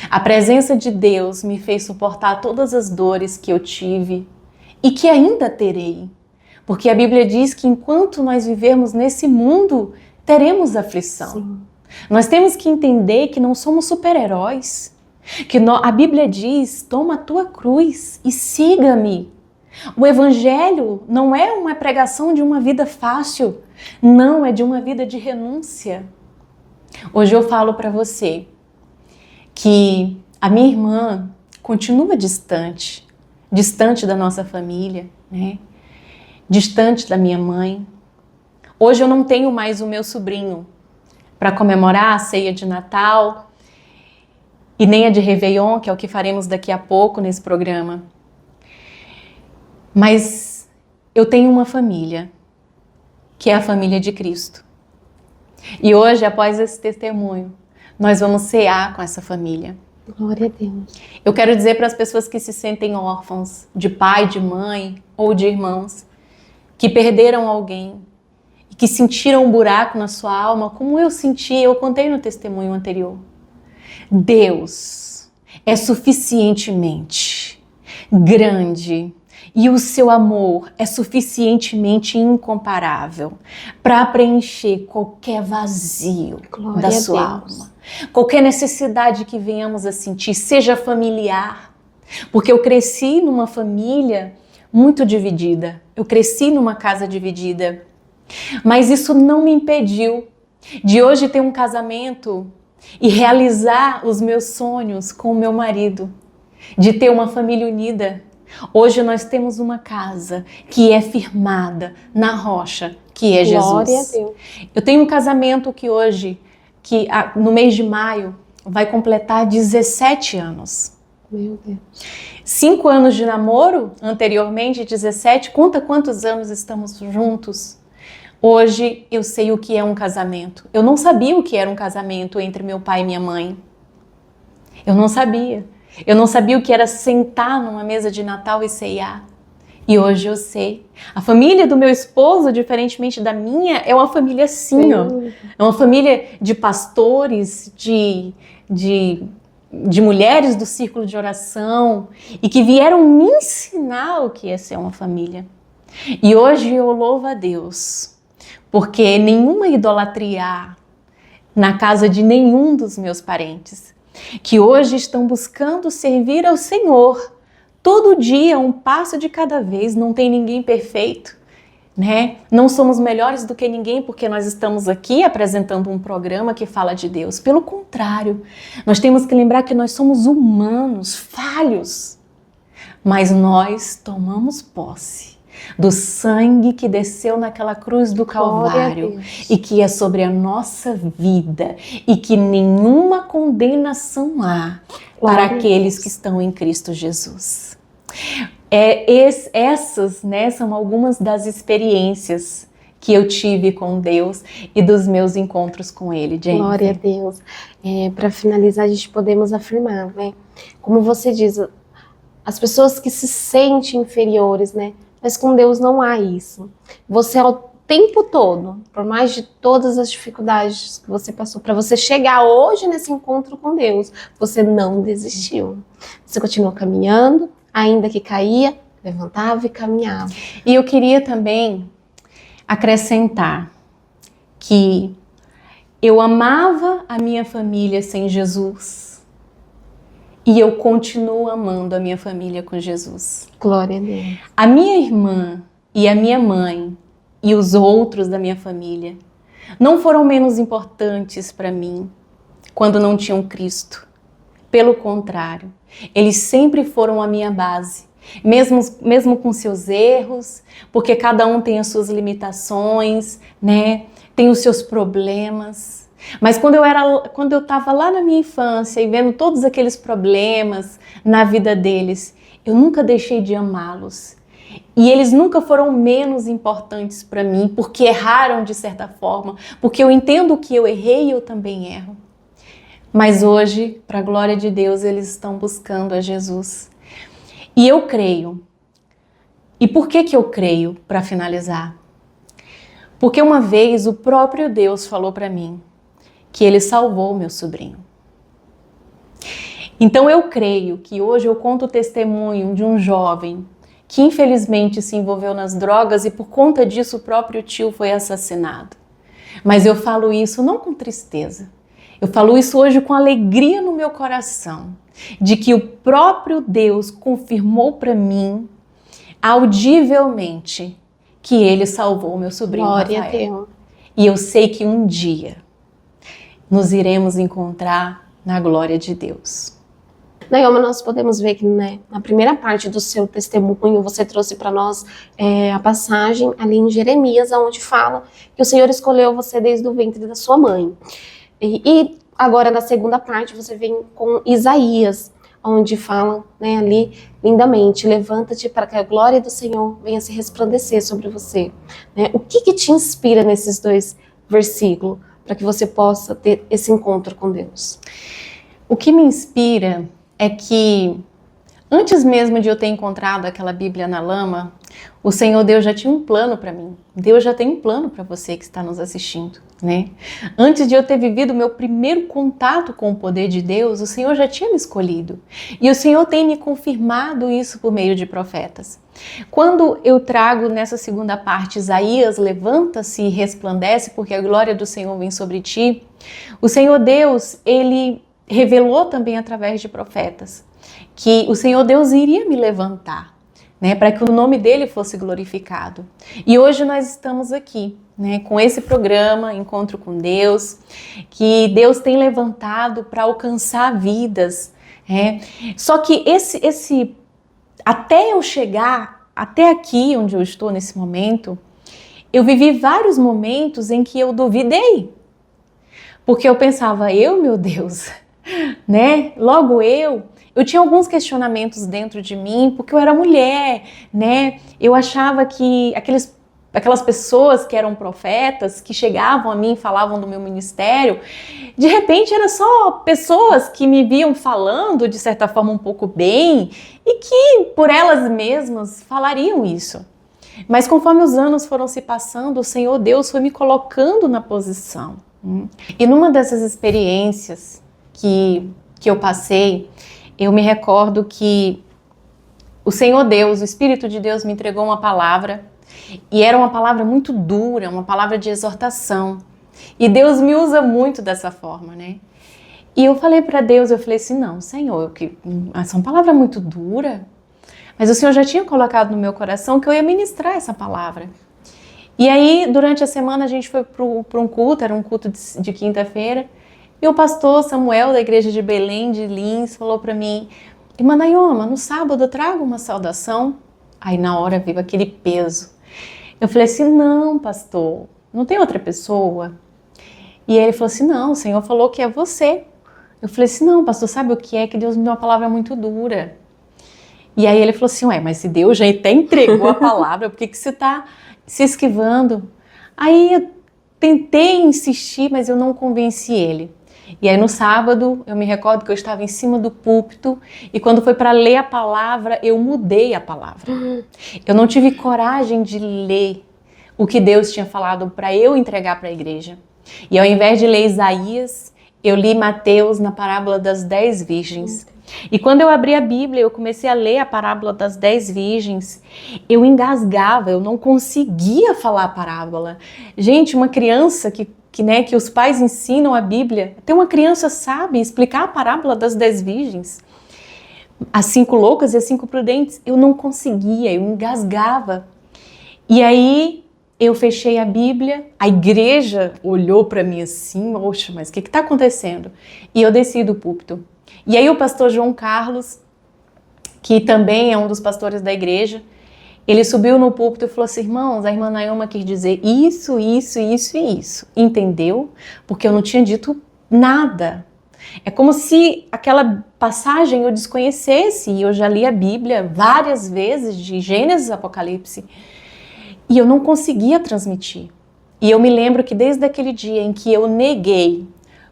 Speaker 2: A presença de Deus me fez suportar todas as dores que eu tive e que ainda terei. Porque a Bíblia diz que enquanto nós vivermos nesse mundo, teremos aflição.
Speaker 1: Sim.
Speaker 2: Nós temos que entender que não somos super-heróis. A Bíblia diz, toma a tua cruz e siga-me. O Evangelho não é uma pregação de uma vida fácil, não, é de uma vida de renúncia. Hoje eu falo para você que a minha irmã continua distante da nossa família, né? Distante da minha mãe. Hoje eu não tenho mais o meu sobrinho para comemorar a ceia de Natal e nem a de Réveillon, que é o que faremos daqui a pouco nesse programa. Mas eu tenho uma família, que é a família de Cristo. E hoje, após esse testemunho, nós vamos cear com essa família.
Speaker 1: Glória a Deus.
Speaker 2: Eu quero dizer para as pessoas que se sentem órfãos de pai, de mãe ou de irmãos, que perderam alguém e que sentiram um buraco na sua alma, como eu senti, eu contei no testemunho anterior. Deus é suficientemente grande e o seu amor é suficientemente incomparável para preencher qualquer vazio
Speaker 1: Glória
Speaker 2: da
Speaker 1: a
Speaker 2: sua
Speaker 1: Deus.
Speaker 2: alma. Qualquer necessidade que venhamos a sentir, seja familiar, porque eu cresci numa família muito dividida, eu cresci numa casa dividida, mas isso não me impediu de hoje ter um casamento e realizar os meus sonhos com o meu marido, de ter uma família unida. Hoje nós temos uma casa que é firmada na rocha, que é Jesus.
Speaker 1: Glória a Deus.
Speaker 2: Eu tenho um casamento que hoje, no mês de maio, vai completar 17 anos.
Speaker 1: Meu Deus.
Speaker 2: 5 anos de namoro, anteriormente 17, conta quantos anos estamos juntos. Hoje eu sei o que é um casamento. Eu não sabia o que era um casamento entre meu pai e minha mãe. Eu não sabia. Eu não sabia o que era sentar numa mesa de Natal e ceiar. E hoje eu sei. A família do meu esposo, diferentemente da minha, é uma família assim, ó. É uma família de pastores, de mulheres do círculo de oração e que vieram me ensinar o que é ser uma família. E hoje eu louvo a Deus, porque nenhuma idolatria na casa de nenhum dos meus parentes, que hoje estão buscando servir ao Senhor. Todo dia, um passo de cada vez, não tem ninguém perfeito, né? Não somos melhores do que ninguém porque nós estamos aqui apresentando um programa que fala de Deus. Pelo contrário, nós temos que lembrar que nós somos humanos, falhos, mas nós tomamos posse do sangue que desceu naquela cruz do Calvário e que é sobre a nossa vida e que nenhuma condenação há para aqueles que estão em Cristo Jesus. Essas, né, são algumas das experiências que eu tive com Deus e dos meus encontros com Ele, Jennifer.
Speaker 1: Glória a Deus. Para finalizar, a gente podemos afirmar, né? Como você diz, as pessoas que se sentem inferiores, né? Mas com Deus não há isso. Você ao tempo todo, por mais de todas as dificuldades que você passou, para você chegar hoje nesse encontro com Deus, você não desistiu. Você continuou caminhando, ainda que caía, levantava e caminhava.
Speaker 2: E eu queria também acrescentar que eu amava a minha família sem Jesus e eu continuo amando a minha família com Jesus.
Speaker 1: Glória a Deus.
Speaker 2: A minha irmã e a minha mãe e os outros da minha família não foram menos importantes para mim quando não tinham Cristo. Pelo contrário, eles sempre foram a minha base, mesmo com seus erros, porque cada um tem as suas limitações, né? Tem os seus problemas. Mas quando eu estava lá na minha infância e vendo todos aqueles problemas na vida deles, eu nunca deixei de amá-los. E eles nunca foram menos importantes para mim, porque erraram de certa forma, porque eu entendo que eu errei e eu também erro. Mas hoje, para a glória de Deus, eles estão buscando a Jesus. E eu creio. E por que eu creio, para finalizar? Porque uma vez o próprio Deus falou para mim que Ele salvou meu sobrinho. Então eu creio que hoje eu conto o testemunho de um jovem que infelizmente se envolveu nas drogas e por conta disso o próprio tio foi assassinado. Mas eu falo isso não com tristeza. Eu falo isso hoje com alegria no meu coração, de que o próprio Deus confirmou para mim, audivelmente, que Ele salvou meu sobrinho
Speaker 1: Glória
Speaker 2: Rafael.
Speaker 1: a Deus.
Speaker 2: E eu sei que um dia nos iremos encontrar na glória de Deus.
Speaker 1: Naoma, nós podemos ver que, né, na primeira parte do seu testemunho, você trouxe para nós a passagem ali em Jeremias, onde fala que o Senhor escolheu você desde o ventre da sua mãe. E agora, na segunda parte, você vem com Isaías, onde fala, né, ali lindamente, levanta-te para que a glória do Senhor venha se resplandecer sobre você. Né? O que te inspira nesses dois versículos para que você possa ter esse encontro com Deus?
Speaker 2: O que me inspira é que, antes mesmo de eu ter encontrado aquela Bíblia na lama, o Senhor Deus já tinha um plano para mim. Deus já tem um plano para você que está nos assistindo, né? Antes de eu ter vivido o meu primeiro contato com o poder de Deus, o Senhor já tinha me escolhido. E o Senhor tem me confirmado isso por meio de profetas. Quando eu trago nessa segunda parte Isaías, levanta-se e resplandece, porque a glória do Senhor vem sobre ti, o Senhor Deus, Ele revelou também através de profetas que o Senhor Deus iria me levantar, né, para que o nome dele fosse glorificado. E hoje nós estamos aqui, né, com esse programa Encontro com Deus, que Deus tem levantado para alcançar vidas. Só que até eu chegar até aqui onde eu estou nesse momento, eu vivi vários momentos em que eu duvidei. Porque eu pensava, meu Deus, né? Logo eu tinha alguns questionamentos dentro de mim, porque eu era mulher, né? Eu achava que aquelas pessoas que eram profetas, que chegavam a mim e falavam do meu ministério, de repente eram só pessoas que me viam falando, de certa forma, um pouco bem, e que por elas mesmas falariam isso. Mas conforme os anos foram se passando, o Senhor Deus foi me colocando na posição. E numa dessas experiências que eu passei, eu me recordo que o Senhor Deus, o Espírito de Deus me entregou uma palavra, e era uma palavra muito dura, uma palavra de exortação. E Deus me usa muito dessa forma, né? E eu falei para Deus, eu falei assim, não, Senhor, essa é uma palavra muito dura, mas o Senhor já tinha colocado no meu coração que eu ia ministrar essa palavra. E aí, durante a semana, a gente foi para um culto, era um culto de quinta-feira, e o pastor Samuel, da igreja de Belém, de Lins, falou para mim, irmã Nayoma, no sábado eu trago uma saudação. Aí na hora veio aquele peso. Eu falei assim, não, pastor, não tem outra pessoa? E ele falou assim, não, o Senhor falou que é você. Eu falei assim, não, pastor, sabe o que é? Que Deus me deu uma palavra muito dura. E aí ele falou assim, ué, mas se Deus já até entregou a palavra, por que você está se esquivando? Aí eu tentei insistir, mas eu não convenci ele. E aí no sábado, eu me recordo que eu estava em cima do púlpito e quando foi para ler a palavra, eu mudei a palavra. Eu não tive coragem de ler o que Deus tinha falado para eu entregar para a igreja. E ao invés de ler Isaías, eu li Mateus na parábola das 10 virgens. E quando eu abri a Bíblia, eu comecei a ler a parábola das 10 virgens, eu engasgava, eu não conseguia falar a parábola. Gente, uma criança que os pais ensinam a Bíblia, até uma criança sabe explicar a parábola das 10 virgens, as 5 loucas e as 5 prudentes, eu não conseguia, eu engasgava. E aí eu fechei a Bíblia, a igreja olhou para mim assim, oxe, mas o que está acontecendo? E eu desci do púlpito. E aí o pastor João Carlos, que também é um dos pastores da igreja, ele subiu no púlpito e falou assim, irmãos, a irmã Nayoma quis dizer isso, isso, isso e isso. Entendeu? Porque eu não tinha dito nada. É como se aquela passagem eu desconhecesse, e eu já li a Bíblia várias vezes, de Gênesis a Apocalipse, e eu não conseguia transmitir. E eu me lembro que desde aquele dia em que eu neguei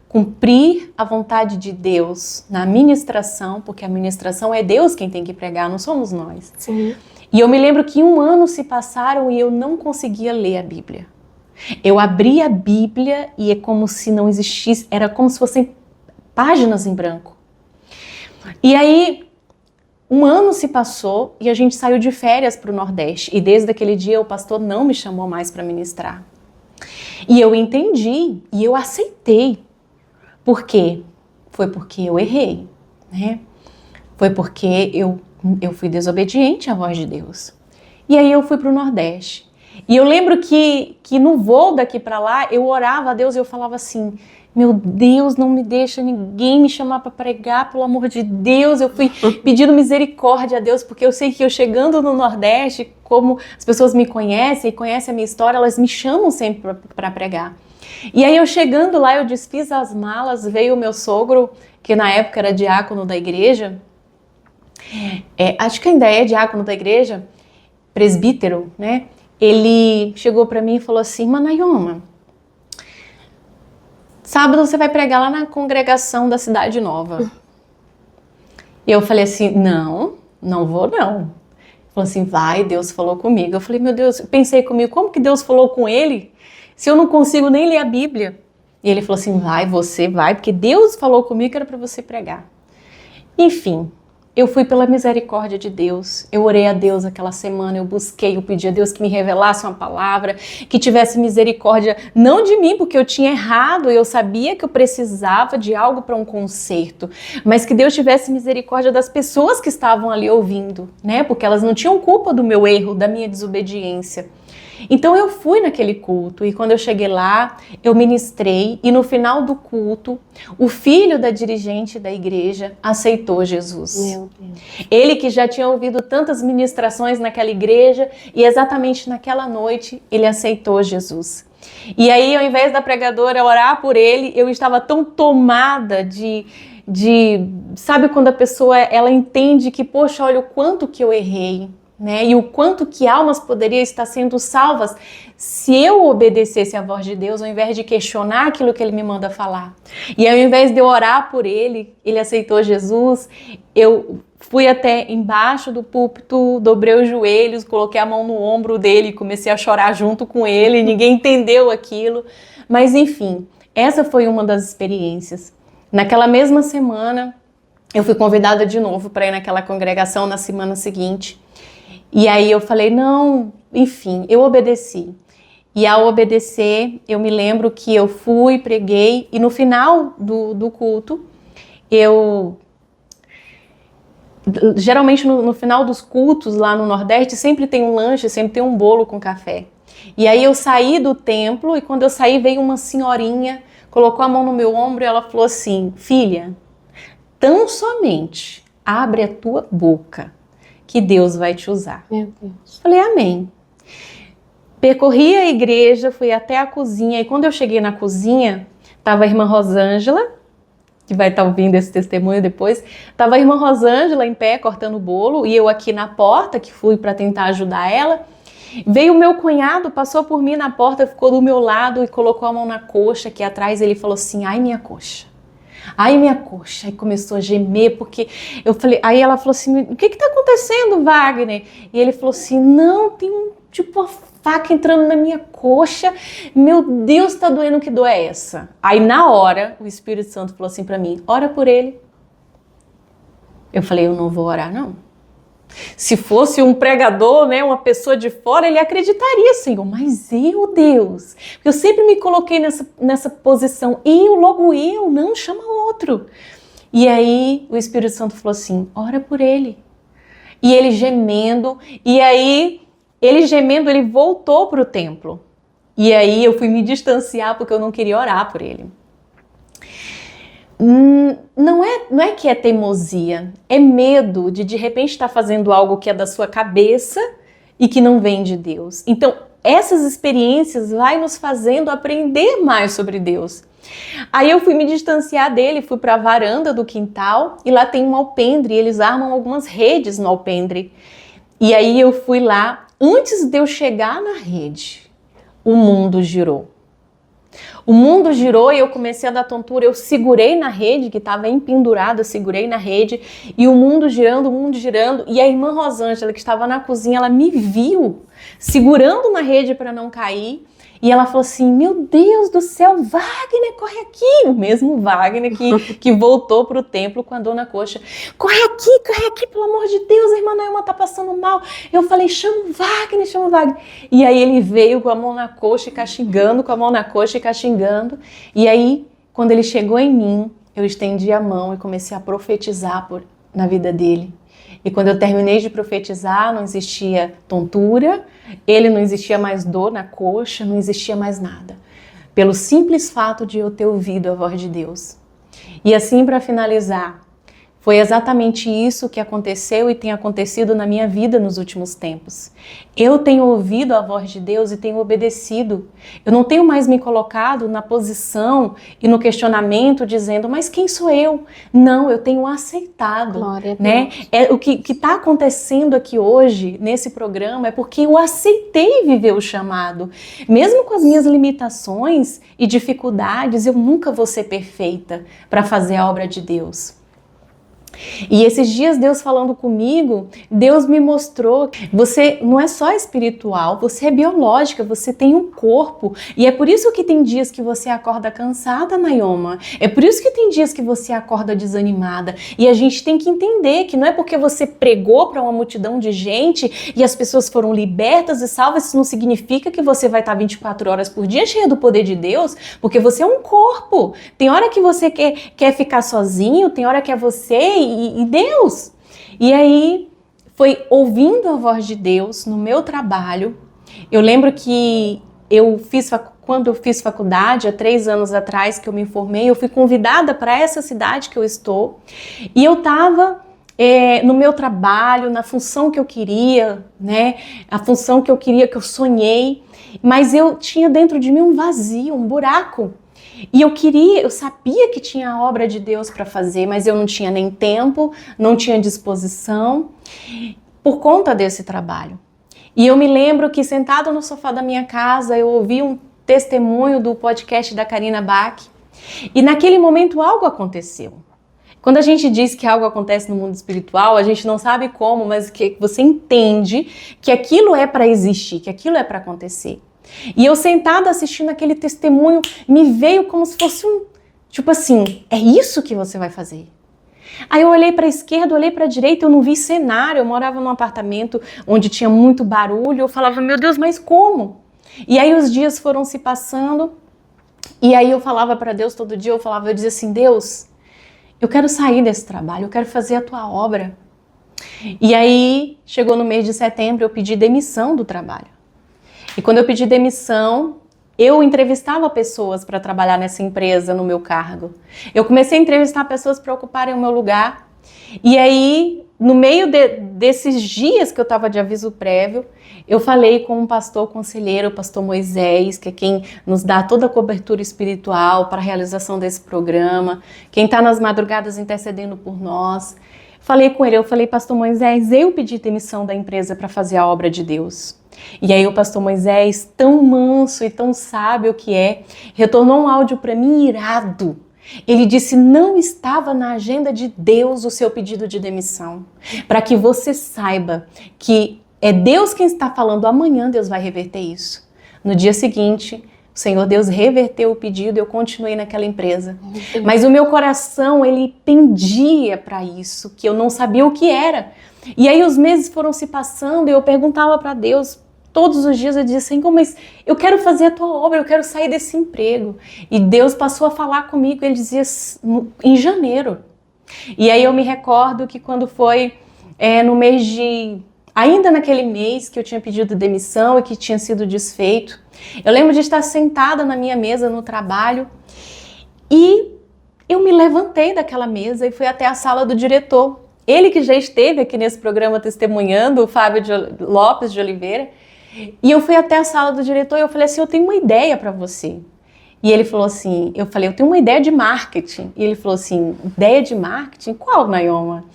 Speaker 2: cumprir a vontade de Deus na ministração, porque a ministração é Deus quem tem que pregar, não somos nós.
Speaker 1: Sim.
Speaker 2: E eu me lembro que 1 ano se passaram e eu não conseguia ler a Bíblia. Eu abri a Bíblia e é como se não existisse, era como se fossem páginas em branco. E aí, 1 ano se passou e a gente saiu de férias para o Nordeste. E desde aquele dia o pastor não me chamou mais para ministrar. E eu entendi e eu aceitei. Por quê? Foi porque eu errei, né? Foi porque eu fui desobediente à voz de Deus. E aí eu fui para o Nordeste. E eu lembro que no voo daqui para lá, eu orava a Deus e eu falava assim, meu Deus, não me deixa ninguém me chamar para pregar, pelo amor de Deus. Eu fui pedindo misericórdia a Deus, porque eu sei que eu chegando no Nordeste, como as pessoas me conhecem e conhecem a minha história, elas me chamam sempre para pregar. E aí eu chegando lá, eu desfiz as malas, veio o meu sogro, que na época era diácono da igreja, acho que ainda é diácono da igreja, presbítero, né? Ele chegou para mim e falou assim, irmã Nayoma, sábado você vai pregar lá na congregação da Cidade Nova. E eu falei assim, não vou não. Ele falou assim, vai, Deus falou comigo. Eu falei, meu Deus, eu pensei comigo, como que Deus falou com ele se eu não consigo nem ler a Bíblia? E ele falou assim, vai, você vai, porque Deus falou comigo que era para você pregar. Enfim, eu fui pela misericórdia de Deus, eu orei a Deus aquela semana, eu busquei, eu pedi a Deus que me revelasse uma palavra, que tivesse misericórdia, não de mim, porque eu tinha errado, eu sabia que eu precisava de algo para um conserto, mas que Deus tivesse misericórdia das pessoas que estavam ali ouvindo, né? Porque elas não tinham culpa do meu erro, da minha desobediência. Então eu fui naquele culto e quando eu cheguei lá, eu ministrei e no final do culto, o filho da dirigente da igreja aceitou Jesus.
Speaker 1: Meu Deus.
Speaker 2: Ele que já tinha ouvido tantas ministrações naquela igreja e exatamente naquela noite ele aceitou Jesus. E aí, ao invés da pregadora orar por ele, eu estava tão tomada de sabe quando a pessoa ela entende que, poxa, olha o quanto que eu errei, né? E o quanto que almas poderiam estar sendo salvas se eu obedecesse à voz de Deus, ao invés de questionar aquilo que Ele me manda falar. E ao invés de eu orar por ele aceitou Jesus, eu fui até embaixo do púlpito, dobrei os joelhos, coloquei a mão no ombro dele e comecei a chorar junto com ele, ninguém entendeu aquilo. Mas enfim, essa foi uma das experiências. Naquela mesma semana, eu fui convidada de novo para ir naquela congregação na semana seguinte. E aí eu falei, não, enfim, eu obedeci. E ao obedecer, eu me lembro que eu fui, preguei, e no final do culto, geralmente no final dos cultos lá no Nordeste, sempre tem um lanche, sempre tem um bolo com café. E aí eu saí do templo, e quando eu saí, veio uma senhorinha, colocou a mão no meu ombro e ela falou assim, filha, tão somente abre a tua boca, que Deus vai te usar.
Speaker 1: Meu Deus.
Speaker 2: Falei, amém. Percorri a igreja, fui até a cozinha, e quando eu cheguei na cozinha, estava a irmã Rosângela, que vai estar ouvindo esse testemunho depois, estava a irmã Rosângela em pé, cortando o bolo, e eu aqui na porta, que fui para tentar ajudar ela. Veio o meu cunhado, passou por mim na porta, ficou do meu lado e colocou a mão na coxa, aqui atrás, ele falou assim, ai minha coxa. Ai, minha coxa, aí começou a gemer, porque eu falei, aí ela falou assim, o que tá acontecendo, Wagner? E ele falou assim, não, tem tipo uma faca entrando na minha coxa, meu Deus, tá doendo, que dor é essa? Aí na hora, o Espírito Santo falou assim pra mim, ora por ele. Eu falei, eu não vou orar não. Se fosse um pregador, né, uma pessoa de fora, ele acreditaria, Senhor, mas eu, Deus, eu sempre me coloquei nessa posição, logo eu, não, chama outro. E aí o Espírito Santo falou assim, ora por ele. E ele gemendo, e aí ele gemendo, ele voltou para o templo. E aí eu fui me distanciar porque eu não queria orar por ele. Não é que é teimosia, é medo de repente estar fazendo algo que é da sua cabeça e que não vem de Deus. Então, essas experiências vai nos fazendo aprender mais sobre Deus. Aí eu fui me distanciar dele, fui para a varanda do quintal e lá tem um alpendre, e eles armam algumas redes no alpendre. E aí eu fui lá, antes de eu chegar na rede, o mundo girou. O mundo girou e eu comecei a dar tontura, eu segurei na rede, que estava empendurada, segurei na rede, e o mundo girando, e a irmã Rosângela, que estava na cozinha, ela me viu segurando na rede para não cair, e ela falou assim, meu Deus do céu, Wagner, corre aqui! O mesmo Wagner que voltou para o templo com a dor na coxa. Corre aqui, pelo amor de Deus, a irmã Nailma tá passando mal. Eu falei, chama o Wagner. E aí ele veio com a mão na coxa e cachingando, E aí, quando ele chegou em mim, eu estendi a mão e comecei a profetizar na vida dele. E quando eu terminei de profetizar, não existia tontura, ele não existia mais dor na coxa, não existia mais nada. Pelo simples fato de eu ter ouvido a voz de Deus. E assim, para finalizar, foi exatamente isso que aconteceu e tem acontecido na minha vida nos últimos tempos. Eu tenho ouvido a voz de Deus e tenho obedecido. Eu não tenho mais me colocado na posição e no questionamento dizendo, mas quem sou eu? Não, eu tenho aceitado.
Speaker 1: Glória a Deus.
Speaker 2: Né? O que está acontecendo aqui hoje, nesse programa, é porque eu aceitei viver o chamado. Mesmo com as minhas limitações e dificuldades, eu nunca vou ser perfeita para fazer a obra de Deus. E esses dias Deus falando comigo, Deus me mostrou que você não é só espiritual, você é biológica, você tem um corpo. E é por isso que tem dias que você acorda cansada, Nailma. É por isso que tem dias que você acorda desanimada. E a gente tem que entender que não é porque você pregou para uma multidão de gente e as pessoas foram libertas e salvas, isso não significa que você vai estar 24 horas por dia cheia do poder de Deus, porque você é um corpo. Tem hora que você quer ficar sozinho, tem hora que é você e Deus. E aí foi ouvindo a voz de Deus no meu trabalho. Eu lembro que quando eu fiz faculdade, há 3 anos atrás que eu me formei, eu fui convidada para essa cidade que eu estou, e eu estava no meu trabalho, na função que eu queria, né? A função que eu queria, que eu sonhei, mas eu tinha dentro de mim um vazio, um buraco. E eu sabia que tinha a obra de Deus para fazer, mas eu não tinha nem tempo, não tinha disposição por conta desse trabalho. E eu me lembro que sentada no sofá da minha casa, eu ouvi um testemunho do podcast da Karina Bach, e naquele momento algo aconteceu. Quando a gente diz que algo acontece no mundo espiritual, a gente não sabe como, mas que você entende que aquilo é para existir, que aquilo é para acontecer. E eu sentada assistindo aquele testemunho, me veio como se fosse tipo assim, é isso que você vai fazer? Aí eu olhei para a esquerda, olhei para a direita, eu não vi cenário, eu morava num apartamento onde tinha muito barulho, eu falava, meu Deus, mas como? E aí os dias foram se passando, e aí eu falava para Deus todo dia, eu dizia assim, Deus, eu quero sair desse trabalho, eu quero fazer a tua obra. E aí chegou no mês de setembro, eu pedi demissão do trabalho. E quando eu pedi demissão, eu entrevistava pessoas para trabalhar nessa empresa no meu cargo. Eu comecei a entrevistar pessoas para ocuparem o meu lugar. E aí, no meio desses dias que eu estava de aviso prévio, eu falei com um pastor conselheiro, o pastor Moisés, que é quem nos dá toda a cobertura espiritual para a realização desse programa, quem está nas madrugadas intercedendo por nós. Falei com ele, eu falei, pastor Moisés, eu pedi demissão da empresa para fazer a obra de Deus. E aí o pastor Moisés, tão manso e tão sábio que é, retornou um áudio para mim irado. Ele disse, não estava na agenda de Deus o seu pedido de demissão. Para que você saiba que é Deus quem está falando, amanhã Deus vai reverter isso. No dia seguinte, o Senhor Deus reverteu o pedido e eu continuei naquela empresa. Mas o meu coração, ele pendia para isso, que eu não sabia o que era. E aí os meses foram se passando e eu perguntava para Deus, todos os dias eu dizia, Senhor, mas eu quero fazer a tua obra, eu quero sair desse emprego. E Deus passou a falar comigo, ele dizia, em janeiro. E aí eu me recordo que quando foi no mês de... Ainda naquele mês que eu tinha pedido demissão e que tinha sido desfeito, eu lembro de estar sentada na minha mesa no trabalho e eu me levantei daquela mesa e fui até a sala do diretor. Ele que já esteve aqui nesse programa testemunhando, o Fábio Lopes de Oliveira, e eu fui até a sala do diretor e eu falei assim, eu tenho uma ideia para você. E ele falou assim, eu falei, eu tenho uma ideia de marketing. E ele falou assim, ideia de marketing? Qual, Nayoma?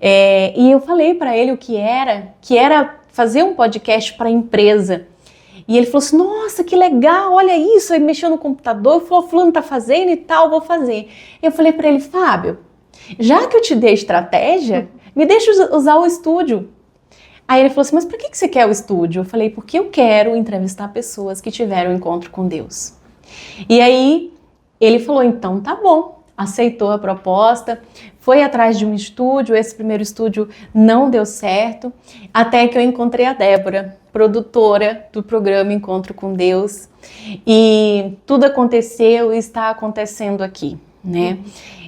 Speaker 2: E eu falei para ele o que era fazer um podcast para a empresa. E ele falou assim, nossa, que legal, olha isso. Aí mexeu no computador, falou, fulano tá fazendo e tal, vou fazer. Eu falei para ele, Fábio, já que eu te dei estratégia, me deixa usar o estúdio. Aí ele falou assim, mas por que você quer o estúdio? Eu falei, porque eu quero entrevistar pessoas que tiveram um encontro com Deus. E aí ele falou, então tá bom. Aceitou a proposta, foi atrás de um estúdio, esse primeiro estúdio não deu certo, até que eu encontrei a Débora, produtora do programa Encontro com Deus, e tudo aconteceu e está acontecendo aqui, né?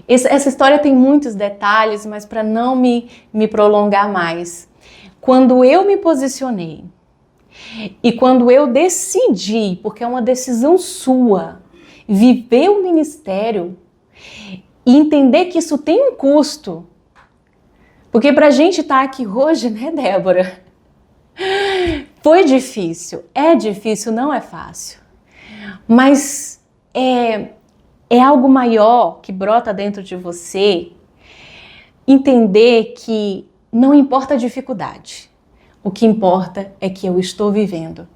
Speaker 2: Essa história tem muitos detalhes, mas para não me prolongar mais, quando eu me posicionei e quando eu decidi, porque é uma decisão sua, viver o ministério e entender que isso tem um custo, porque pra gente estar aqui hoje, né, Débora? Foi difícil, é difícil, não é fácil, mas é algo maior que brota dentro de você, entender que não importa a dificuldade, o que importa é que eu estou vivendo.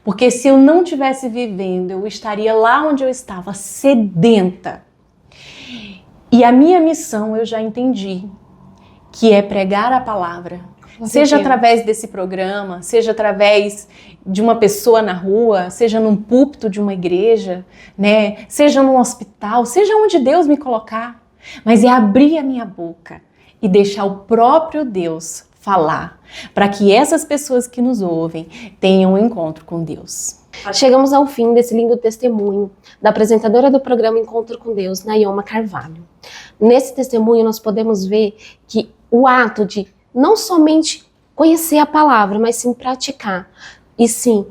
Speaker 2: Porque se eu não estivesse vivendo, eu estaria lá onde eu estava, sedenta. E a minha missão eu já entendi, que é pregar a palavra. Seja através desse programa, seja através de uma pessoa na rua, seja num púlpito de uma igreja, né? Seja num hospital, seja onde Deus me colocar. Mas é abrir a minha boca e deixar o próprio Deus falar, para que essas pessoas que nos ouvem tenham um encontro com Deus.
Speaker 1: Chegamos ao fim desse lindo testemunho da apresentadora do programa Encontro com Deus, Nayoma Carvalho. Nesse testemunho nós podemos ver que o ato de não somente conhecer a palavra, mas sim praticar, e sim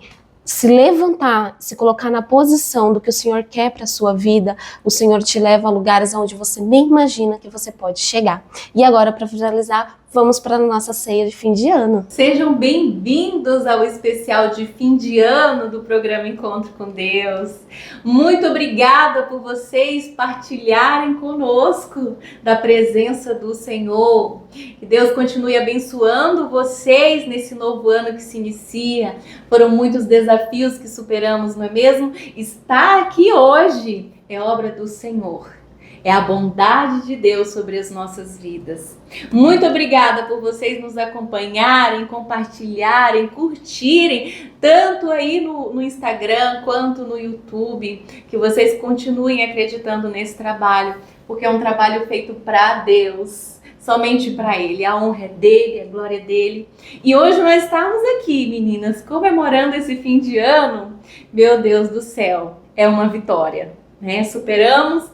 Speaker 1: se levantar, se colocar na posição do que o Senhor quer para a sua vida, o Senhor te leva a lugares onde você nem imagina que você pode chegar. E agora, para finalizar, vamos para a nossa ceia de fim de ano.
Speaker 2: Sejam bem-vindos ao especial de fim de ano do programa Encontro com Deus. Muito obrigada por vocês partilharem conosco da presença do Senhor. Que Deus continue abençoando vocês nesse novo ano que se inicia. Foram muitos desafios que superamos, não é mesmo? Estar aqui hoje é obra do Senhor. É a bondade de Deus sobre as nossas vidas. Muito obrigada por vocês nos acompanharem, compartilharem, curtirem, tanto aí no Instagram quanto no YouTube. Que vocês continuem acreditando nesse trabalho, porque é um trabalho feito para Deus, somente para Ele. A honra é dele, a glória é dele. E hoje nós estamos aqui, meninas, comemorando esse fim de ano. Meu Deus do céu, é uma vitória, né? Superamos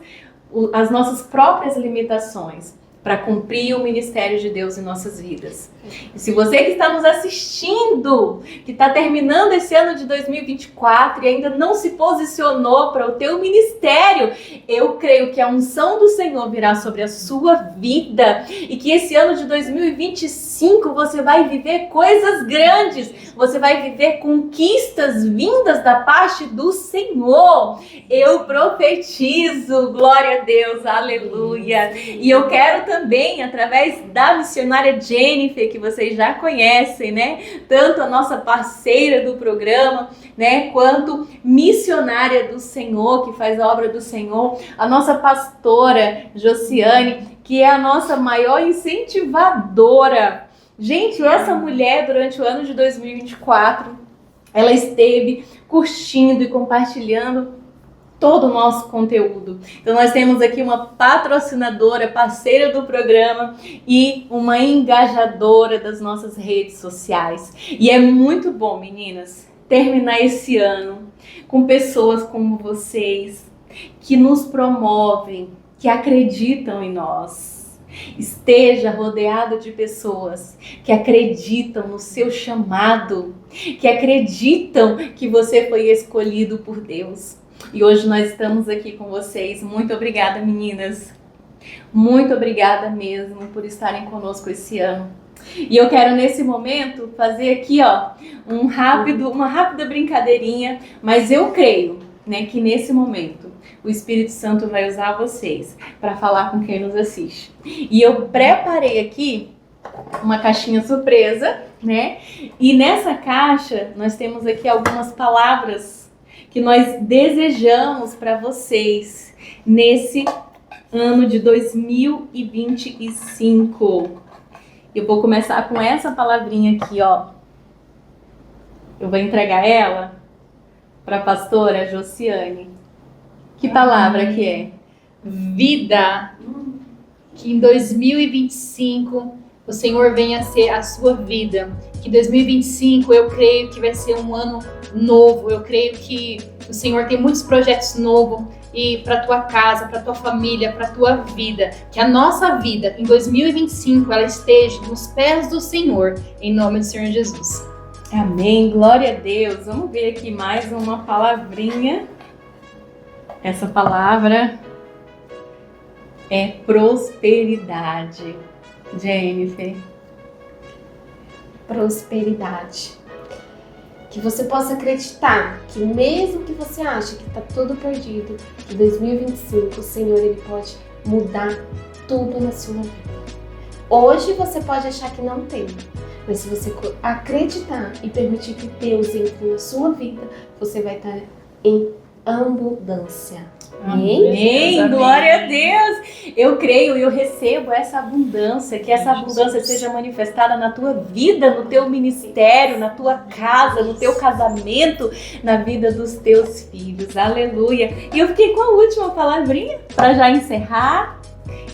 Speaker 2: as nossas próprias limitações para cumprir o ministério de Deus em nossas vidas. E se você que está nos assistindo, que está terminando esse ano de 2024 e ainda não se posicionou para o teu ministério, eu creio que a unção do Senhor virá sobre a sua vida e que esse ano de 2025 você vai viver coisas grandes, você vai viver conquistas vindas da parte do Senhor. Eu profetizo, glória a Deus, aleluia. E eu quero também, através da missionária Jennifer, que vocês já conhecem, né? Tanto a nossa parceira do programa, né? Quanto missionária do Senhor, que faz a obra do Senhor, a nossa pastora Josiane, que é a nossa maior incentivadora. Gente, essa mulher, durante o ano de 2024, ela esteve curtindo e compartilhando todo o nosso conteúdo. Então nós temos aqui uma patrocinadora, parceira do programa e uma engajadora das nossas redes sociais. E é muito bom, meninas, terminar esse ano com pessoas como vocês, que nos promovem, que acreditam em nós. Esteja rodeado de pessoas que acreditam no seu chamado, que acreditam que você foi escolhido por Deus. E hoje nós estamos aqui com vocês. Muito obrigada, meninas. Muito obrigada mesmo por estarem conosco esse ano. E eu quero nesse momento fazer aqui, ó, uma rápida brincadeirinha, mas eu creio, né, que nesse momento o Espírito Santo vai usar vocês para falar com quem nos assiste. E eu preparei aqui uma caixinha surpresa, né? E nessa caixa nós temos aqui algumas palavras que nós desejamos para vocês nesse ano de 2025. Eu vou começar com essa palavrinha aqui, ó. Eu vou entregar ela para a pastora Josiane. Que palavra que é?
Speaker 3: Vida. Que em 2025 o Senhor venha ser a sua vida. Que 2025 eu creio que vai ser um ano novo. Eu creio que o Senhor tem muitos projetos novos e para tua casa, para tua família, para tua vida. Que a nossa vida em 2025 ela esteja nos pés do Senhor, em nome do Senhor Jesus.
Speaker 2: Amém, glória a Deus. Vamos ver aqui mais uma palavrinha. Essa palavra é prosperidade. Jennifer.
Speaker 1: Prosperidade. Que você possa acreditar que mesmo que você ache que está tudo perdido, que 2025 o Senhor ele pode mudar tudo na sua vida. Hoje você pode achar que não tem, mas se você acreditar e permitir que Deus entre na sua vida, você vai estar em abundância.
Speaker 2: Amém, glória a Deus. Eu creio e eu recebo essa abundância, que essa abundância seja manifestada na tua vida, no teu ministério, na tua casa, no teu casamento, na vida dos teus filhos. Aleluia. E eu fiquei com a última palavrinha para já encerrar.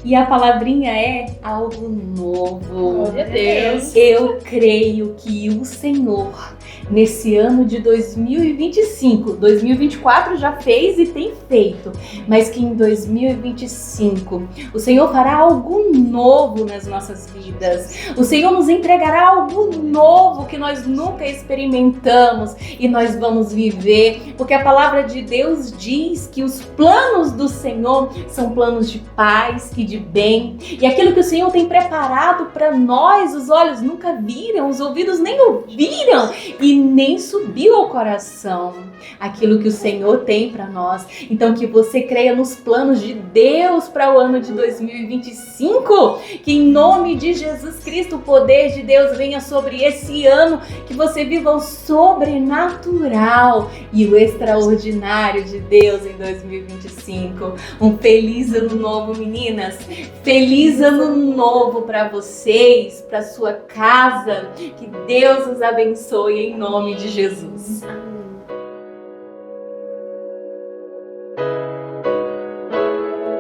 Speaker 2: E a palavrinha é algo novo.
Speaker 3: Glória a Deus.
Speaker 2: Eu creio que o Senhor nesse ano de 2025. 2024 já fez e tem feito, mas que em 2025 o Senhor fará algo novo nas nossas vidas. O Senhor nos entregará algo novo que nós nunca experimentamos e nós vamos viver, porque a palavra de Deus diz que os planos do Senhor são planos de paz e de bem, e aquilo que o Senhor tem preparado para nós, os olhos nunca viram, os ouvidos nem ouviram e nem subiu ao coração aquilo que o Senhor tem para nós. Então que você creia nos planos de Deus para o ano de 2025, que em nome de Jesus Cristo o poder de Deus venha sobre esse ano, que você viva o sobrenatural e o extraordinário de Deus em 2025. Um feliz ano novo, meninas! Feliz ano novo para vocês, para sua casa. Que Deus os abençoe em nome de Jesus.
Speaker 1: Amém.